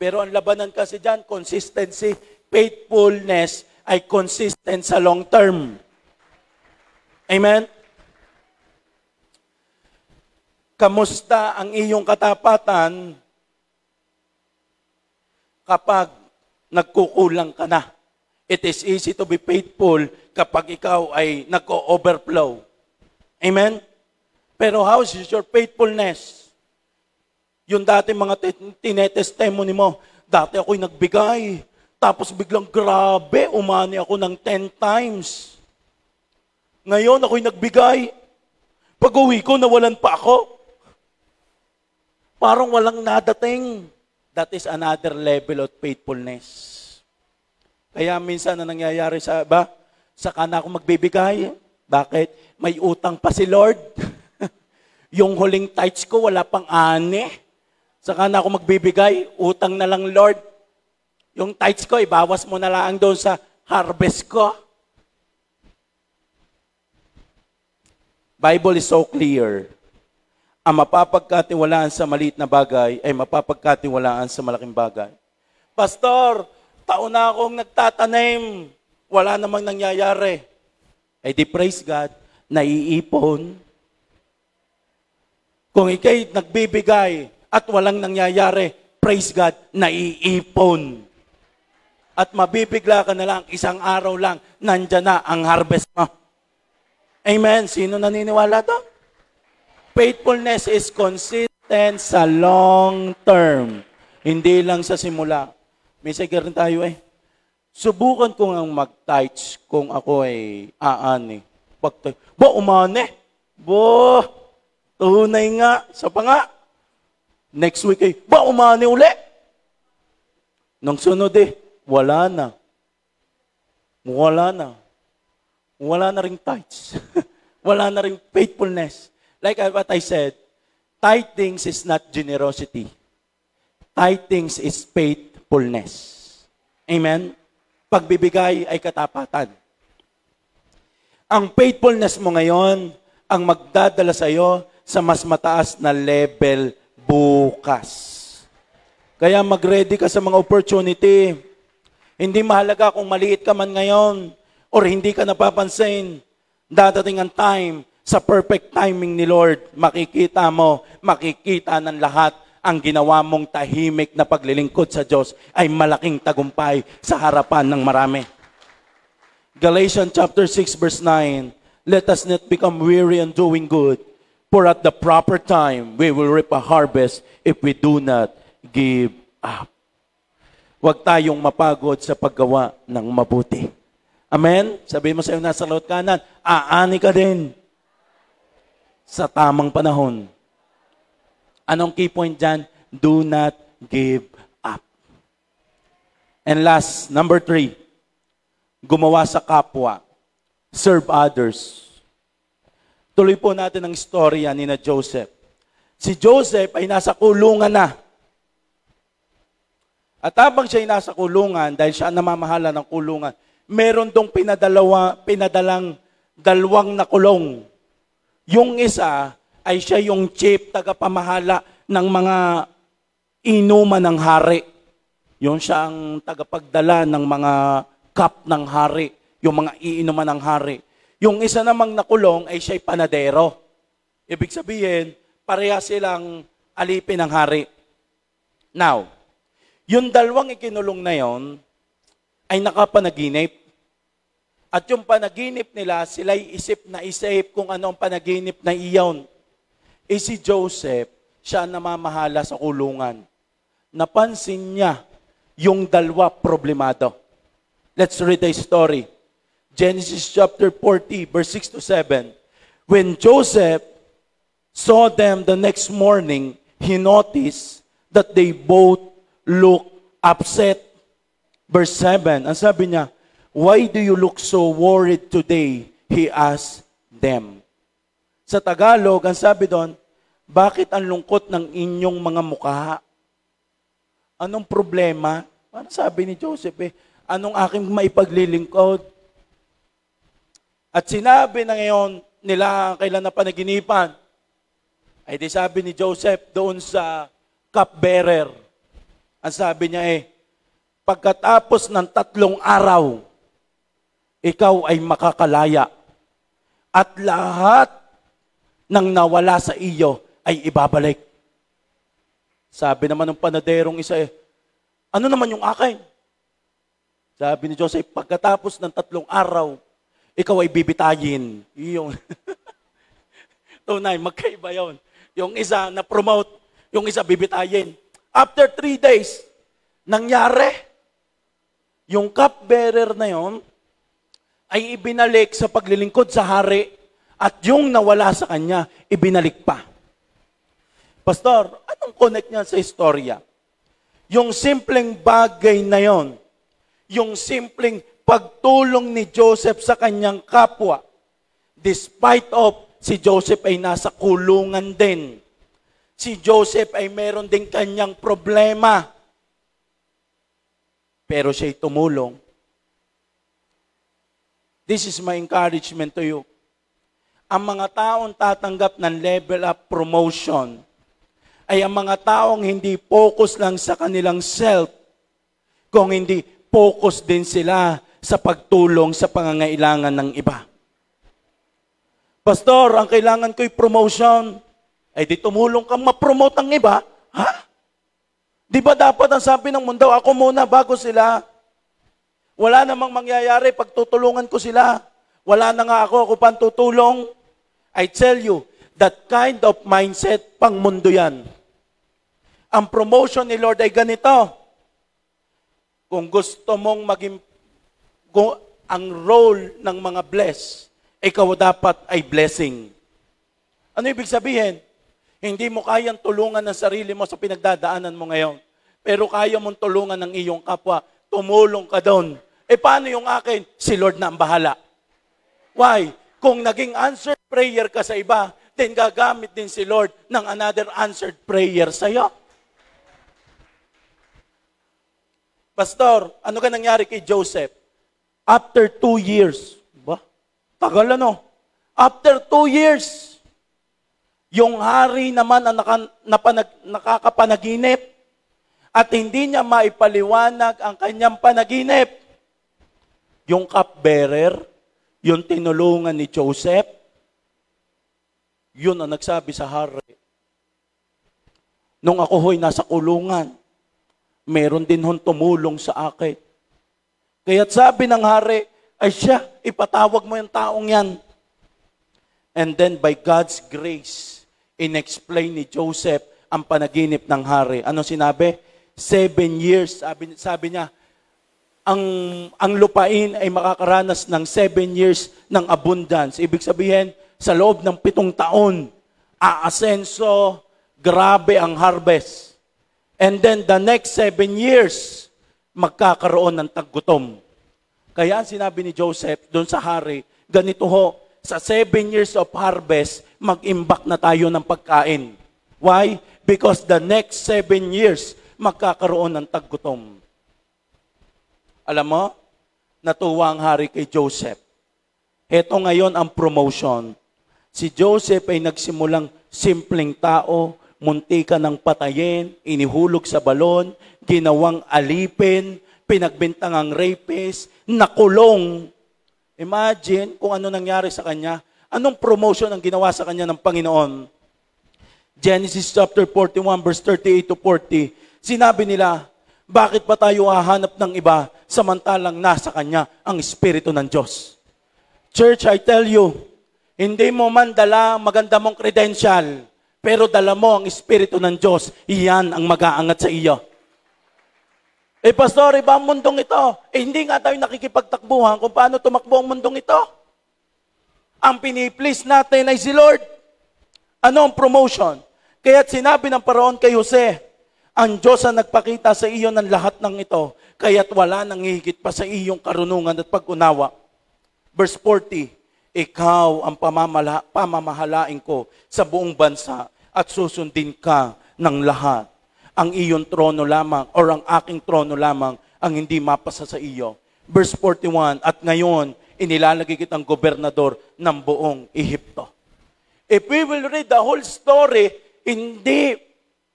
Pero ang labanan kasi dyan, consistency, faithfulness ay consistent sa long term. Amen? Kamusta ang iyong katapatan kapag nagkukulang ka na? It is easy to be faithful kapag ikaw ay nag-overflow. Amen? Pero how is your faithfulness? Yung dati mga tinetestimony mo, dati ako'y nagbigay, tapos biglang grabe, umani ako ng 10 times. Ngayon ako'y nagbigay, pag-uwi ko, nawalan pa ako. Parang walang nadating. That is another level of faithfulness. Kaya minsan na nangyayari sa iba, saka na ako magbibigay. Bakit? May utang pa si Lord. Yung huling tithes ko, wala pang ani. Saka na ako magbibigay, utang na lang Lord. Yung tithes ko, ibawas mo na lang doon sa harvest ko. Bible is so clear. Ang mapapagkatiwalaan sa maliit na bagay ay mapapagkatiwalaan sa malaking bagay. Pastor, taon na akong nagtatanim, wala namang nangyayari. Ay di praise God, naiipon. Kung ikay nagbibigay at walang nangyayari, praise God, naiipon. At mabibigla ka na lang, isang araw lang, nandyan na ang harvest mo. Amen. Sino naniniwala to? Faithfulness is consistent sa long term. Hindi lang sa simula. May sige rin tayo eh. Subukan ko nga mag-tithes kung ako ay aani. Umani. Tunay nga. Sa pa nga. Next week ay, umani uli. Nung sunod eh, wala na. Wala na. Wala na ring tithes. Wala na ring faithfulness. Like what I said, tithings is not generosity. Tithings is faithfulness. Amen? Pagbibigay ay katapatan. Ang faithfulness mo ngayon, ang magdadala sa iyo sa mas mataas na level bukas. Kaya mag-ready ka sa mga opportunity. Hindi mahalaga kung maliit ka man ngayon or hindi ka napapansin. Dadating ang time, sa perfect timing ni Lord, makikita mo, makikita ng lahat ang ginawa mong tahimik na paglilingkod sa Diyos ay malaking tagumpay sa harapan ng marami. Galatians chapter 6 verse 9, let us not become weary in doing good, for at the proper time we will reap a harvest if we do not give up. Huwag tayong mapagod sa paggawa ng mabuti. Amen? Sabi mo sa iyo nasa loob kanan, aani ka din sa tamang panahon. Anong key point dyan? Do not give up. And last, number 3, gumawa sa kapwa. Serve others. Tuloy po natin ang istorya ni na Joseph. Si Joseph ay nasa kulungan na. At habang siya ay nasa kulungan, dahil siya namamahala ng kulungan, meron dong pinadalang dalawang nakulong. Yung isa ay siya yung chief tagapamahala ng mga inuman ng hari. Yung siya ang tagapagdala ng mga cup ng hari, yung mga iinuman ng hari. Yung isa namang nakulong ay siya'y panadero. Ibig sabihin, pareha silang alipin ng hari. Now, yung dalawang ikinulong na yon ay nakapanaginip. At yung panaginip nila, sila'y isip kung ano ang panaginip na iyon. Si Joseph, siya namamahala sa kulungan. Napansin niya yung dalawa problemado. Let's read the story. Genesis chapter 40, verse 6 to 7. When Joseph saw them the next morning, he noticed that they both looked upset. Verse 7, ang sabi niya, why do you look so worried today? He asked them. Sa Tagalog, ang sabi doon, bakit ang lungkot ng inyong mga mukha? Anong problema? Ano sabi ni Joseph anong aking maipaglilingkod? At sinabi na ngayon nila kailan na panaginipan, ay di sabi ni Joseph doon sa cupbearer, ang sabi niya pagkatapos ng 3 araw, ikaw ay makakalaya. At lahat ng nawala sa iyo ay ibabalik. Sabi naman ng panaderong isa ano naman yung akin? Sabi ni Joseph, pagkatapos ng 3 araw, ikaw ay bibitayin. Yung tunay, magkaiba yon. Yung isa na-promote, yung isa bibitayin. After 3 days, nangyari, yung cupbearer na yon ay ibinalik sa paglilingkod sa hari at yung nawala sa kanya, ibinalik pa. Pastor, anong connect niya sa istorya? Yung simpleng bagay na yon, yung simpleng pagtulong ni Joseph sa kanyang kapwa, despite of si Joseph ay nasa kulungan din. Si Joseph ay meron din kanyang problema. Pero siya'y tumulong. This is my encouragement to you. Ang mga taong tatanggap ng level up promotion ay ang mga taong hindi focus lang sa kanilang self, kung hindi focus din sila sa pagtulong sa pangangailangan ng iba. Pastor, ang kailangan ko'y promotion. Ay di tumulong kang ma-promote ang iba. Ha? Di ba dapat ang sabi ng mundo, ako muna bago sila? Wala namang mangyayari pag tutulungan ko sila. Wala na nga ako pang tutulong. I tell you, that kind of mindset, pang mundo yan. Ang promotion ni Lord ay ganito. Kung gusto mong maging ang role ng mga bless, ikaw dapat ay blessing. Ano ibig sabihin? Hindi mo kayang tulungan ang sarili mo sa pinagdadaanan mo ngayon. Pero kaya mong tulungan ng iyong kapwa. Tumulong ka doon. Paano yung akin? Si Lord na ang bahala. Why? Kung naging answered prayer ka sa iba, then gagamit din si Lord ng another answered prayer sa iyo. Pastor, ano ka nangyari kay Joseph? After 2 years, ba? Tagal ano? After 2 years, yung hari naman ang nakakapanaginip at hindi niya maipaliwanag ang kanyang panaginip. Yung cupbearer, yung tinulungan ni Joseph, yun ang nagsabi sa hari. Nung ako ho'y nasa kulungan, meron din hong tumulong sa akin. Kaya't sabi ng hari, ay siya, ipatawag mo yung taong yan. And then by God's grace, in-explain ni Joseph ang panaginip ng hari. Ano sinabi? 7 years. Sabi niya, ang lupain ay makakaranas ng 7 years ng abundance. Ibig sabihin, sa loob ng 7 taon, aasenso, grabe ang harvest. And then the next 7 years, magkakaroon ng taggutom. Kaya ang sinabi ni Joseph doon sa hari, ganito ho, sa 7 years of harvest, mag-imbak na tayo ng pagkain. Why? Because the next 7 years, magkakaroon ng taggutom. Alam mo, natuwa ang hari kay Joseph. Ito ngayon ang promotion. Si Joseph ay nagsimulang simpleng tao, munti ka ng patayin, inihulog sa balon, ginawang alipin, pinagbintangang rapist, nakulong. Imagine kung ano nangyari sa kanya. Anong promotion ang ginawa sa kanya ng Panginoon? Genesis chapter 41 verse 38 to 40. Sinabi nila, bakit pa tayo hahanap ng iba samantalang nasa kanya ang Espiritu ng Diyos? Church, I tell you, hindi mo man dala maganda mong credential, pero dala mo ang Espiritu ng Diyos, iyan ang mag-aangat sa iyo. Pastor, iba ang mundong ito. Hindi nga tayo nakikipagtakbuhan kung paano tumakbo ang mundong ito. Ang piniplease natin ay si Lord. Ano ang promotion? Kaya't sinabi ng Paraon kay Jose, ang Diyos ang nagpakita sa iyo ng lahat ng ito, kaya't wala nang higit pa sa iyong karunungan at pag-unawa. Verse 40, ikaw ang pamamahalain ko sa buong bansa at susundin ka ng lahat. Ang iyong trono lamang or ang aking trono lamang ang hindi mapasa sa iyo. Verse 41, at ngayon, inilalagay kitang gobernador ng buong Ehipto. If we will read the whole story, hindi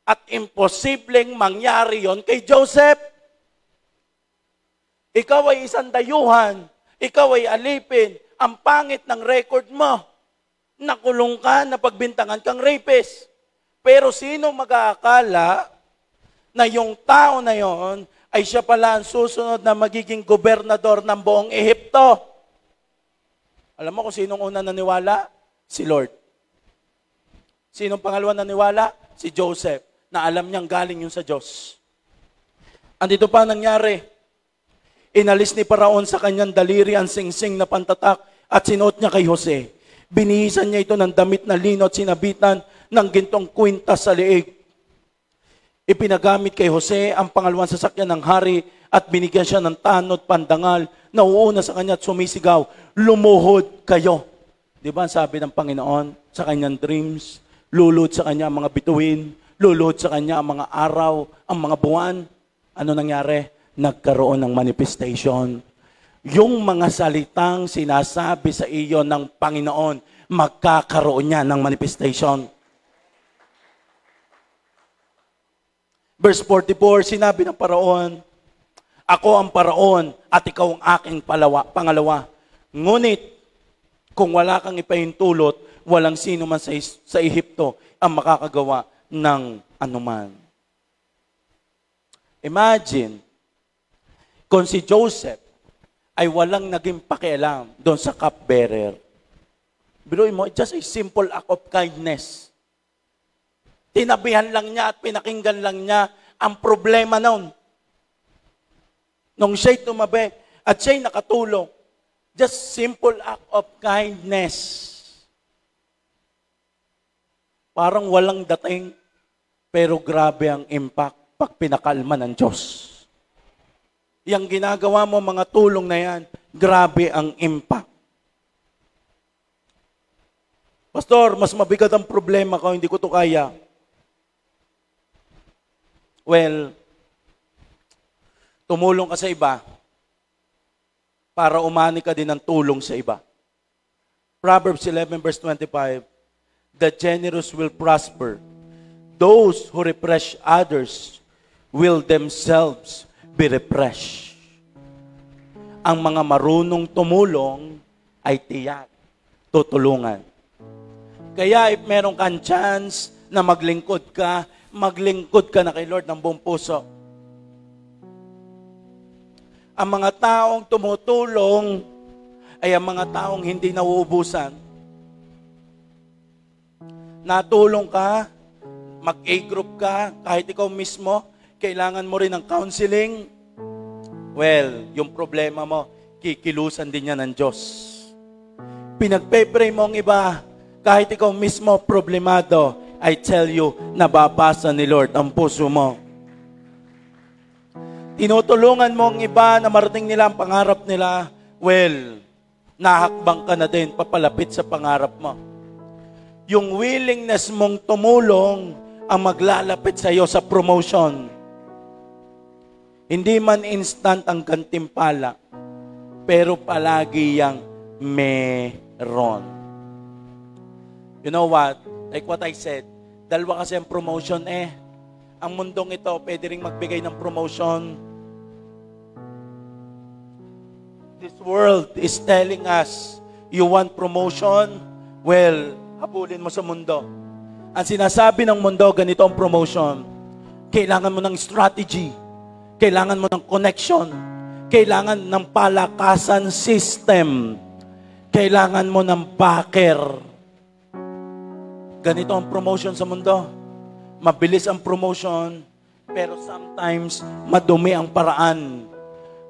at imposibleng mangyari yon kay Joseph. Ikaw ay isang dayuhan, ikaw ay alipin, ang pangit ng record mo. Nakulong ka, napagbintangan kang rapist. Pero sino mag-aakala na yung tao na yon ay siya pala ang susunod na magiging gobernador ng buong Ehipto. Alam mo kung sinong una naniwala? Si Lord. Sinong pangalawa naniwala? Si Joseph, na alam niyang galing yun sa Diyos. Andito pa nangyari. Inalis ni Paraon sa kanyang daliri ang singsing na pantatak at sinuot niya kay Jose. Binihisan niya ito ng damit na lino at sinabitan ng gintong kwintas sa leeg. Ipinagamit kay Jose ang pangalawang sasakyan ng hari at binigyan siya ng tanod pandangal na uuna sa kanya at sumisigaw, lumuhod kayo. Di ba sabi ng Panginoon sa kanyang dreams, luluhod sa kanya ang mga bituin, luluhod sa kanya ang mga araw, ang mga buwan. Ano nangyari? Nagkaroon ng manifestation. Yung mga salitang sinasabi sa iyo ng Panginoon, magkakaroon niya ng manifestation. Verse 44, sinabi ng Paraon, ako ang Paraon at ikaw ang aking pangalawa. Ngunit, kung wala kang ipahintulot, walang sino man sa Ehipto ang makakagawa ng anuman. Imagine, kung si Joseph ay walang naging pakialam doon sa cupbearer. Biruin mo, just a simple act of kindness. Tinabihan lang niya at pinakinggan lang niya ang problema noon. Nung siya'y tumabi at siya'y nakatulong, just simple act of kindness. Parang walang dating, pero grabe ang impact pag pinakalma ng Diyos. Yang ginagawa mo mga tulong na yan, grabe ang impact. Pastor, mas mabigat ang problema ko, hindi ko to kaya. Well, tumulong ka sa iba para umani ka din ng tulong sa iba. Proverbs 11 verse 25, the generous will prosper. Those who repress others will themselves be refreshed. Ang mga marunong tumulong ay tiyak tutulungan. Kaya if meron kang chance na maglingkod ka na kay Lord ng buong puso. Ang mga taong tumutulong ay ang mga taong hindi nauubusan. Natulong ka, mag-A-group ka, kahit ikaw mismo, kailangan mo rin ng counseling. Well, yung problema mo, kikilusan din yan ng Diyos. Pinagpe-pray mo ang iba, kahit ikaw mismo problemado, I tell you, nababasa ni Lord ang puso mo. Tinutulungan mo ang iba na marating nila ang pangarap nila, well, nahakbang ka na din papalapit sa pangarap mo. Yung willingness mong tumulong ang maglalapit sa iyo sa promotion. Hindi man instant ang gantimpala, pero palagi yang meron. You know what? Like what I said, dalawa kasi ang promotion Ang mundong ito, pwede rin magbigay ng promotion. This world is telling us, you want promotion? Well, habulin mo sa mundo. Ang sinasabi ng mundo, ganito ang promotion. Kailangan mo ng strategy. Kailangan mo ng connection. Kailangan ng palakasan system. Kailangan mo ng backer. Ganito ang promotion sa mundo. Mabilis ang promotion, pero sometimes madumi ang paraan.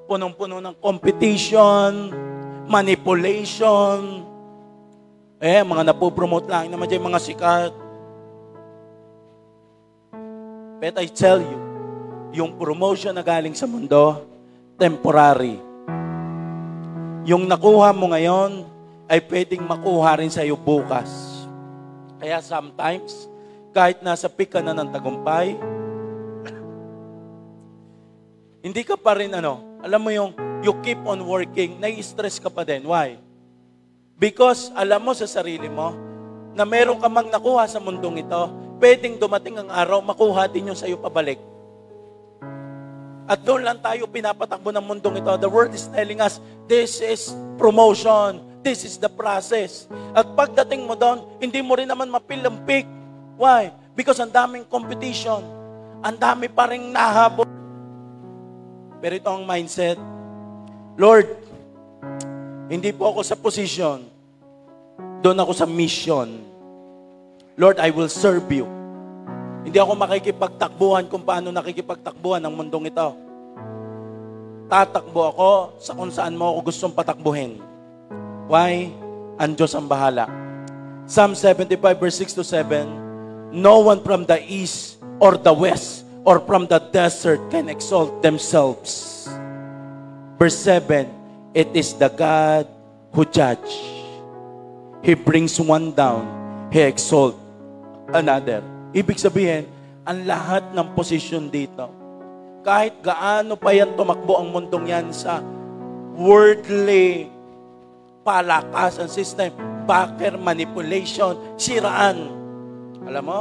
Punong-puno ng competition, manipulation. Mga napopromote lang naman dyan, mga sikat. But I tell you, yung promotion na galing sa mundo, temporary. Yung nakuha mo ngayon, ay pwedeng makuha rin sa iyo bukas. Kaya sometimes, kahit nasa peak ka na ng tagumpay, hindi ka pa rin alam mo yung you keep on working, nai-stress ka pa din. Why? Because alam mo sa sarili mo, na meron ka mang nakuha sa mundong ito, pwedeng dumating ang araw, makuha din yung sa'yo pabalik. At doon lang tayo pinapatakbo ng mundong ito. The word is telling us, this is promotion. This is the process. At pagdating mo doon, hindi mo rin naman mapil ang peak. Why? Because ang daming competition. Ang dami pa rin nahabol. Pero ito ang mindset, Lord, hindi po ako sa position, doon ako sa mission. Lord, I will serve you. Hindi ako makikipagtakbuhan kung paano nakikipagtakbuhan ng mundong ito. Tatakbo ako sa kung saan mo ako gustong patakbuhin. Why? Ang Diyos ang bahala. Psalm 75 verse 6 to 7, no one from the east or the west or from the desert can exalt themselves. Verse 7, it is the God who judge. He brings one down, He exalts another. Ibig sabihin, ang lahat ng posisyon dito, kahit gaano pa yan tumakbo ang mundong yan sa worldly palakasan system, backer, manipulation, siraan. Alam mo,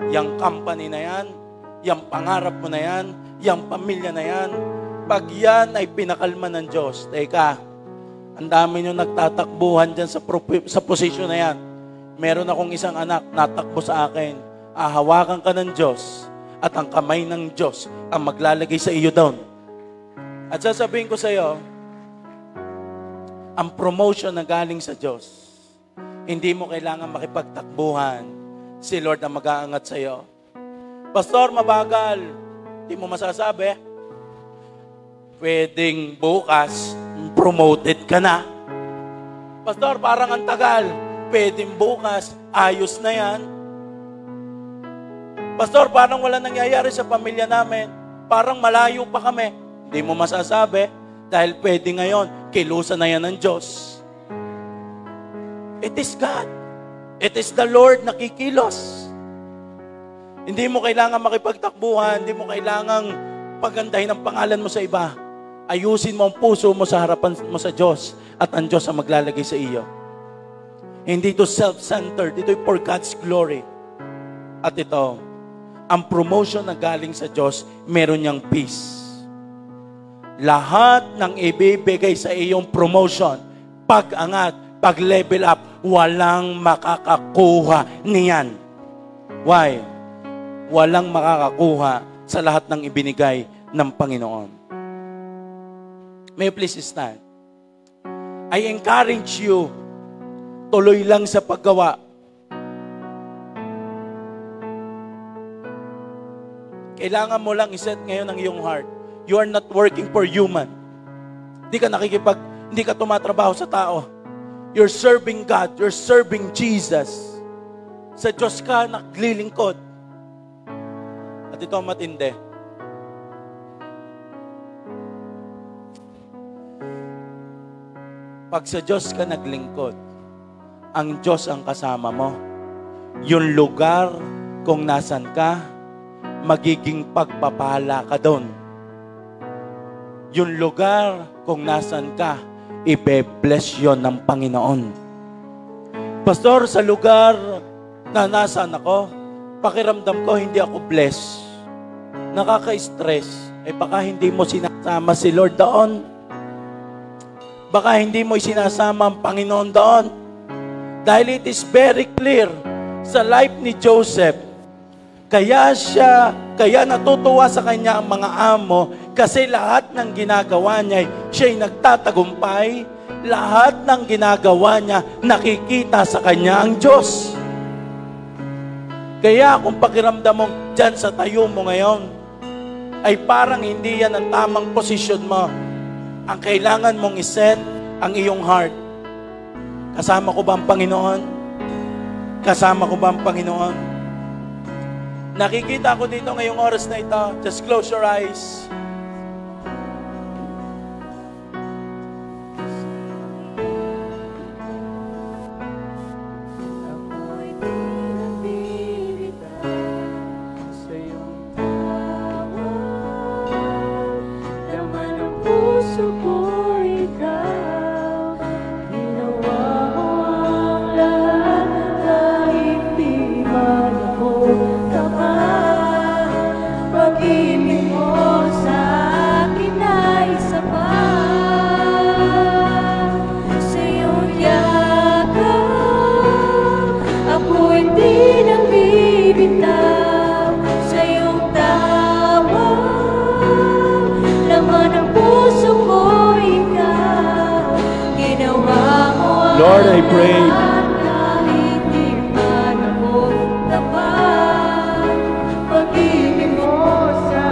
yung company na yan, yung pangarap mo na yan, yung pamilya na yan, pag yan ay pinakalma ng Diyos, teka, ang dami nyo nagtatakbuhan dyan sa posisyon na yan. Meron akong isang anak, natakbo sa akin, ahawakan ka ng Diyos, at ang kamay ng Diyos ang maglalagay sa iyo doon. At sasabihin ko sa iyo, ang promotion na galing sa Diyos, hindi mo kailangan makipagtakbuhan. Si Lord ang mag-aangat sa iyo. Pastor, mabagal. Hindi mo masasabi. Pwedeng bukas, promoted ka na. Pastor, parang ang tagal. Pwedeng bukas, ayos na yan. Pastor, parang wala nangyayari sa pamilya namin. Parang malayo pa kami. Hindi mo masasabi. Dahil pwede ngayon, kilusan na yan ng Diyos. It is God. It is the Lord na kikilos. Hindi mo kailangan makipagtakbuhan, hindi mo kailangang pagandahin ang pangalan mo sa iba. Ayusin mo ang puso mo sa harapan mo sa Diyos at ang Diyos ang maglalagay sa iyo. Hindi ito self-centered, ito for God's glory. At ito, ang promotion na galing sa Diyos, meron niyang peace. Lahat ng ibibigay sa iyong promotion, pag-angat, pag-level up, walang makakakuha niyan. Why? Walang makakakuha sa lahat ng ibinigay ng Panginoon. May you please stand? I encourage you, tuloy lang sa paggawa. Kailangan mo lang iset ngayon ang iyong heart. You are not working for human. Hindi ka tumatrabaho sa tao. You're serving God. You're serving Jesus. Sa Diyos ka naglilingkod. At ito ang matindi. Pag sa Diyos ka naglingkod, ang Diyos ang kasama mo. Yung lugar kung nasan ka, magiging pagpapala ka doon. Yung lugar kung nasan ka, ibe-bless yon ng Panginoon. Pastor, sa lugar na nasan ako, pakiramdam ko hindi ako blessed. Nakaka-stress. Baka hindi mo sinasama si Lord doon. Baka hindi mo sinasama ang Panginoon doon. Dahil it is very clear sa life ni Joseph, kaya natutuwa sa kanya ang mga amo kasi lahat ng ginagawa niya, siya'y nagtatagumpay. Lahat ng ginagawa niya, nakikita sa kanya ang Diyos. Kaya kung pakiramdam mo dyan sa tayo mo ngayon, ay parang hindi yan ang tamang posisyon mo. Ang kailangan mong iset ang iyong heart. Kasama ko ba ang Panginoon? Kasama ko ba ang Panginoon? Nakikita ko dito ngayong oras na ito. Just close your eyes. Pag-ibig mo sa Lord, I pray. Kahit di man ako tapat, pag-ibig mo sa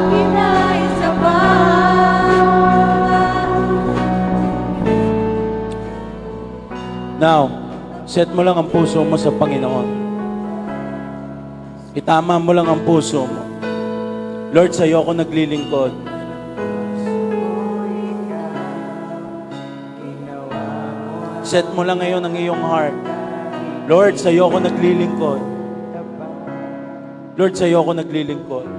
akin ay sapat. Now, set mo lang ang puso mo sa Panginoon. Itama mo lang ang puso mo. Lord, sa'yo ako naglilingkod. Set mo lang ngayon ang iyong heart. Lord, sa'yo ako naglilingkod. Lord, sa'yo ako naglilingkod.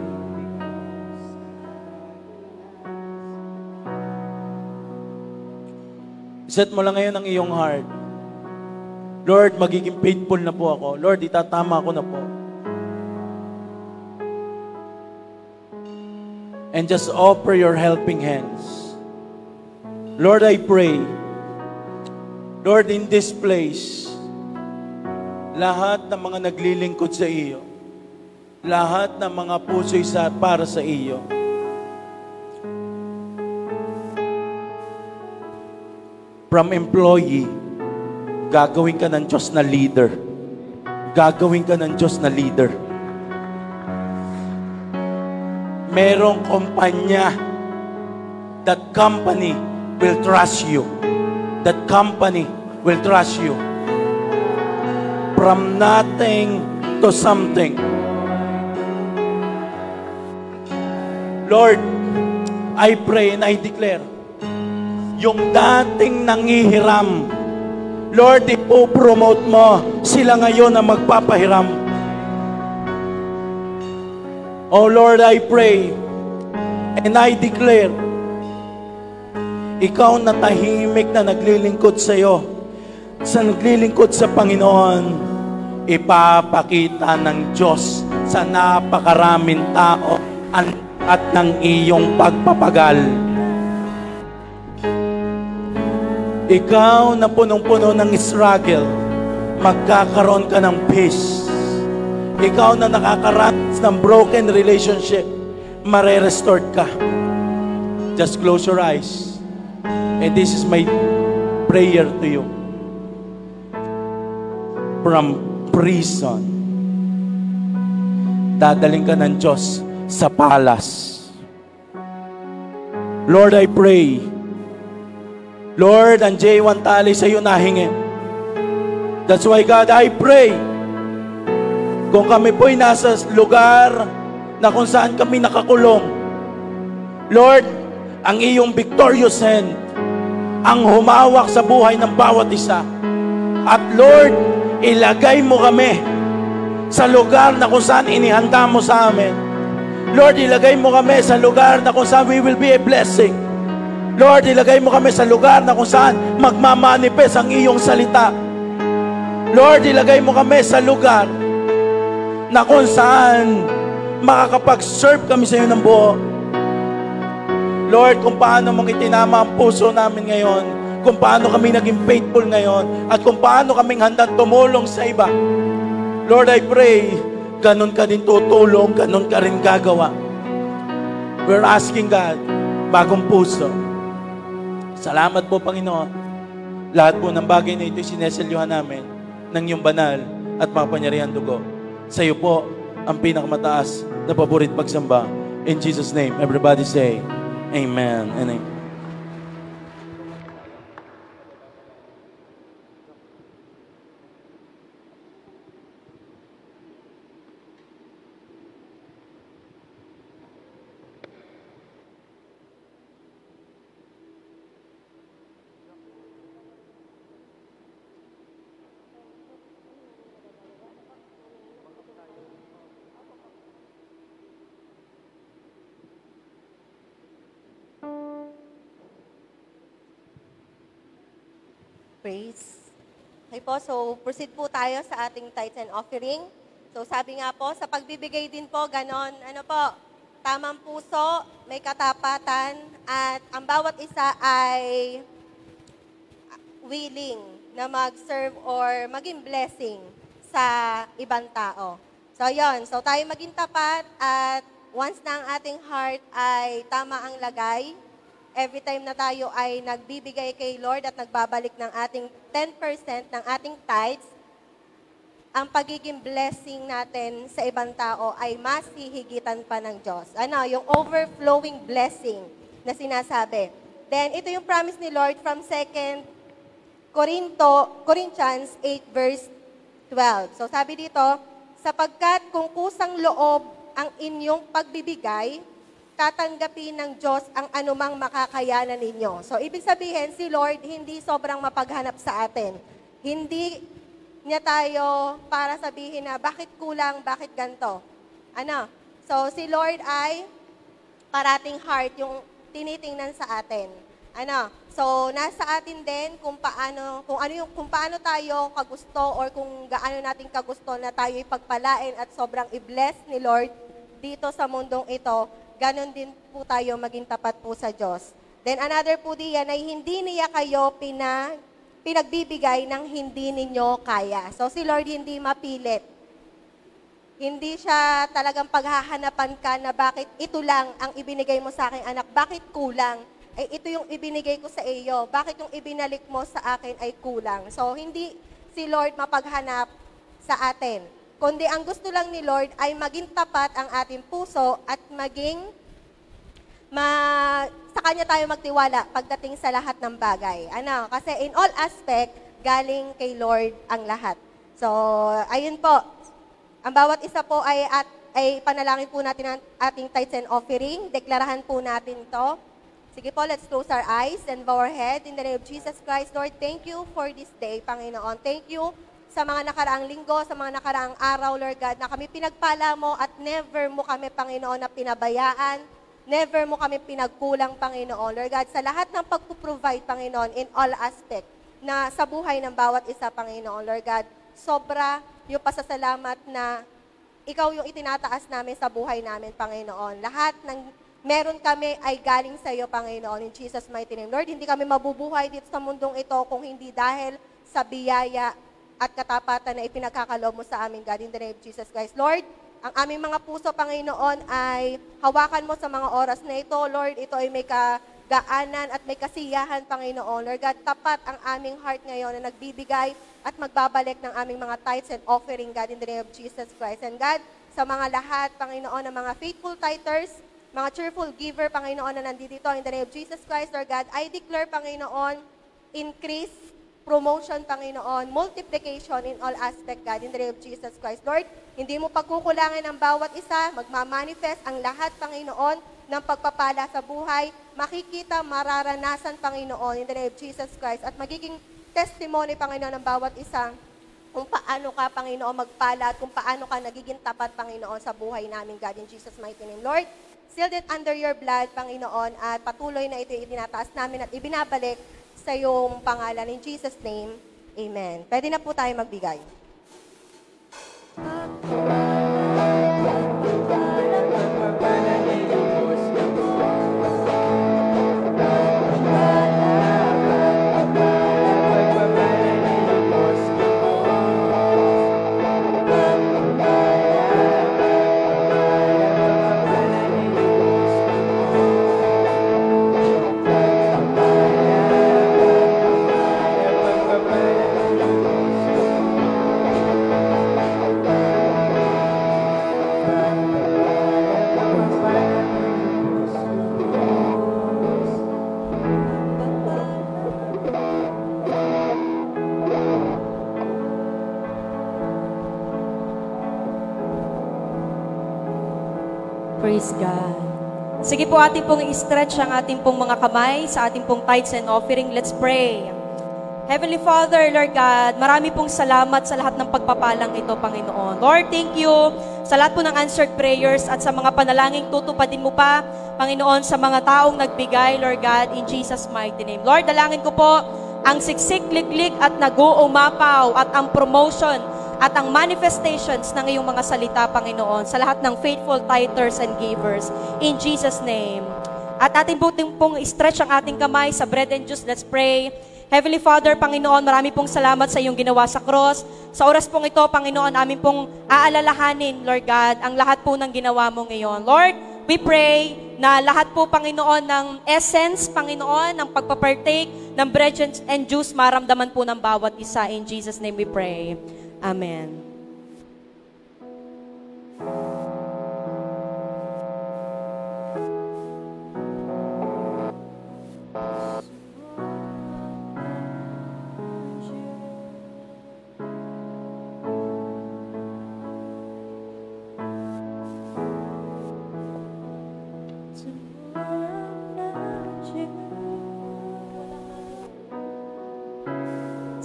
Set mo lang ngayon ang iyong heart. Lord, magiging faithful na po ako. Lord, itatama ko na po. And just offer your helping hands. Lord, I pray, Lord, in this place, lahat ng mga naglilingkod sa iyo, lahat ng mga puso'y para sa iyo, from employee, gagawin ka ng Diyos na leader. Gagawin ka ng Diyos na leader. Merong kumpanya, that company will trust you. That company will trust you. From nothing to something. Lord, I pray and I declare, yung dating nangihiram, Lord, ipopromote mo sila ngayon na magpapahiram. Oh Lord, I pray and I declare, ikaw na tahimik na naglilingkod sa iyo, sa naglilingkod sa Panginoon, ipapakita ng Diyos sa napakaraming tao at ng iyong pagpapagal. Ikaw na punong-puno ng struggle, magkakaroon ka ng peace. Ikaw na nakakaranas ng broken relationship, mare-restored ka. Just close your eyes. And this is my prayer to you. From prison, dadaling ka ng Diyos sa palace. Lord, I pray, Lord, ang J1 tali sa iyo nahingin. That's why, God, I pray, kung kami po'y nasa lugar na kung saan kami nakakulong, Lord, ang iyong victorious hand ang humawak sa buhay ng bawat isa. At Lord, ilagay mo kami sa lugar na kung saan inihanda mo sa amin. Lord, ilagay mo kami sa lugar na kung saan we will be a blessing. Lord, ilagay mo kami sa lugar na kung saan magmamanifest ang iyong salita. Lord, ilagay mo kami sa lugar na kung saan makakapag-serve kami sa iyo ng buo. Lord, kung paano mong itinama ang puso namin ngayon, kung paano kami naging faithful ngayon, at kung paano kaming handang tumulong sa iba. Lord, I pray, ganun ka din tutulong, ganun ka rin gagawa. We're asking God, bagong puso. Salamat po, Panginoon. Lahat po ng bagay na ito'y sineselyuhan namin ng iyong banal at makapangyarihan dugo. Sa iyo po ang pinakamataas na paborit pagsamba. In Jesus' name, everybody say, Amen and Amen. Praise. Okay po, so proceed po tayo sa ating tithes and offering. So sabi nga po, sa pagbibigay din po, ganon, ano po, tamang puso, may katapatan, at ang bawat isa ay willing na mag-serve or maging blessing sa ibang tao. So yon, so tayo maging tapat at once na ang ating heart ay tama ang lagay, every time na tayo ay nagbibigay kay Lord at nagbabalik ng ating 10% ng ating tithes, ang pagiging blessing natin sa ibang tao ay mas hihigitan pa ng Diyos. Ano, yung overflowing blessing na sinasabi. Then, ito yung promise ni Lord from 2 Corinthians 8 verse 12. So, sabi dito, sapagkat kung kusang loob ang inyong pagbibigay, tatanggapin ng Diyos ang anumang makakayanan ninyo. So, ibig sabihin, si Lord hindi sobrang mapaghanap sa atin. Hindi niya tayo para sabihin na bakit kulang, bakit ganito. Ano? So, si Lord ay parating heart yung tinitingnan sa atin. Ano? So, nasa atin din kung paano tayo kagusto or kung gaano natin kagusto na tayo ipagpalain at sobrang i-bless ni Lord dito sa mundong ito. Ganon din po tayo maging tapat po sa Diyos. Then another po diyan ay hindi niya kayo pinagbibigay ng hindi ninyo kaya. So si Lord hindi mapilit. Hindi siya talagang paghahanapan ka na bakit ito lang ang ibinigay mo sa akin anak, bakit kulang? Ay ito yung ibinigay ko sa iyo, bakit yung ibinalik mo sa akin ay kulang? So hindi si Lord mapaghanap sa atin. Kundi ang gusto lang ni Lord ay maging tapat ang ating puso at maging sa Kanya tayo magtiwala pagdating sa lahat ng bagay. Ano? Kasi in all aspect, galing kay Lord ang lahat. So, ayun po. Ang bawat isa po ay panalangin po natin ang ating tithes and offering. Deklarahan po natin to. Sige po, let's close our eyes and bow our head. In the name of Jesus Christ, Lord, thank you for this day, Panginoon. Thank you sa mga nakaraang linggo, sa mga nakaraang araw, Lord God, na kami pinagpala mo at never mo kami, Panginoon, na pinabayaan, never mo kami pinagkulang, Panginoon. Lord God, sa lahat ng pagpuprovide, Panginoon, in all aspect, na sa buhay ng bawat isa, Panginoon. Lord God, sobra yung pasasalamat na ikaw yung itinataas namin sa buhay namin, Panginoon. Lahat ng meron kami ay galing sa iyo, Panginoon, in Jesus' mighty name. Lord, hindi kami mabubuhay dito sa mundong ito kung hindi dahil sa biyaya at katapatan na ipinagkakaloob mo sa amin, God, in the name of Jesus Christ. Lord, ang aming mga puso, Panginoon, ay hawakan mo sa mga oras na ito. Lord, ito ay may kagaanan at may kasiyahan, Panginoon. Lord God, tapat ang aming heart ngayon na nagbibigay at magbabalik ng aming mga tithes and offering, God, in the name of Jesus Christ. And God, sa mga lahat, Panginoon, ng mga faithful tithers, mga cheerful giver, Panginoon, na nandito in the name of Jesus Christ, Lord God, I declare, Panginoon, increase, promotion, Panginoon, multiplication in all aspect, God, in the name of Jesus Christ. Lord, hindi mo pagkukulangin ang bawat isa, magmamanifest ang lahat, Panginoon, ng pagpapala sa buhay, makikita, mararanasan, Panginoon, in the name of Jesus Christ, at magiging testimony, Panginoon, ng bawat isa, kung paano ka, Panginoon, magpala, at kung paano ka nagiging tapat, Panginoon, sa buhay namin, God, in Jesus' mighty name. Lord, seal it under your blood, Panginoon, at patuloy na ito itinataas namin at ibinabalik sa iyong pangalan. In Jesus' name, amen. Pwede na po tayo magbigay. Praise God. Sige po, ating pong i-stretch ang ating pong mga kamay sa ating pong tithes and offering. Let's pray. Heavenly Father, Lord God, marami pong salamat sa lahat ng pagpapalang ito, Panginoon. Lord, thank you sa lahat po ng answered prayers at sa mga panalangin tutupadin mo pa, Panginoon, sa mga taong nagbigay, Lord God, in Jesus' mighty name. Lord, dalangin ko po ang siksik, liklik at nag-uumapaw at ang promotion at ang manifestations ng iyong mga salita, Panginoon, sa lahat ng faithful tithers and givers. In Jesus' name. At ating pong stretch ang ating kamay sa bread and juice. Let's pray. Heavenly Father, Panginoon, marami pong salamat sa iyong ginawa sa cross. Sa oras pong ito, Panginoon, amin pong aalalahanin, Lord God, ang lahat po ng ginawa mo ngayon. Lord, we pray na lahat po, Panginoon, ng essence, Panginoon, ng pagpapartake ng bread and juice, maramdaman po ng bawat isa. In Jesus' name we pray. Amen.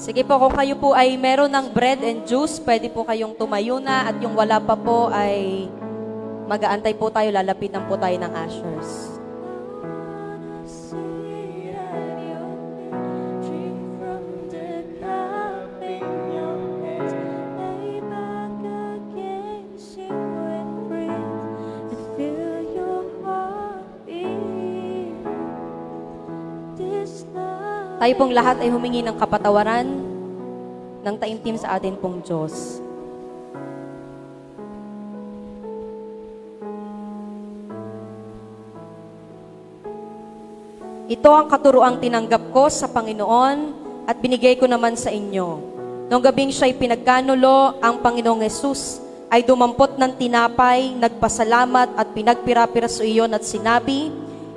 Sige po, kung kayo po ay meron ng bread and juice, pwede po kayong tumayo na, at yung wala pa po ay mag-aantay po tayo, lalapitan po tayo ng ushers. Tayo pong lahat ay humingi ng kapatawaran ng taimtim sa atin pong Diyos. Ito ang katuroang tinanggap ko sa Panginoon at binigay ko naman sa inyo. Noong gabing siya'y pinagkanulo, ang Panginoong Yesus ay dumampot ng tinapay, nagpasalamat at pinagpira-pira sa iyon at sinabi,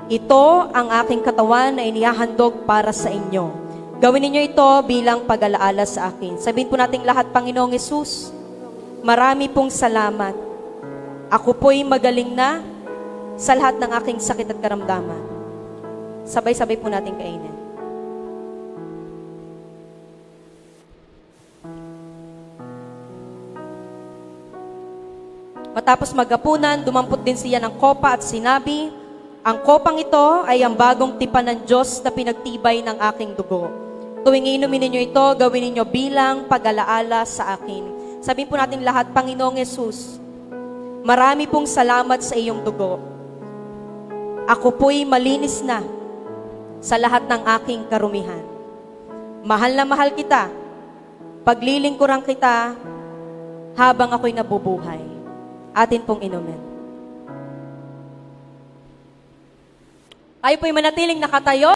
ito ang aking katawan na inihahandog para sa inyo. Gawin ninyo ito bilang pag-alaala sa akin. Sabihin po nating lahat, Panginoong Yesus, marami pong salamat. Ako po'y magaling na sa lahat ng aking sakit at karamdaman. Sabay-sabay po nating kainin. Matapos maghapunan, dumampot din siya ng kopa at sinabi, ang kopang ito ay ang bagong tipan ng Diyos na pinagtibay ng aking dugo. Tuwing inumin ninyo ito, gawin ninyo bilang pag-alaala sa akin. Sabihin po natin lahat, Panginoong Yesus, marami pong salamat sa iyong dugo. Ako po'y malinis na sa lahat ng aking karumihan. Mahal na mahal kita. Paglilingkuran kita habang ako'y nabubuhay. Atin pong inumin. Tayo po'y manatiling nakatayo.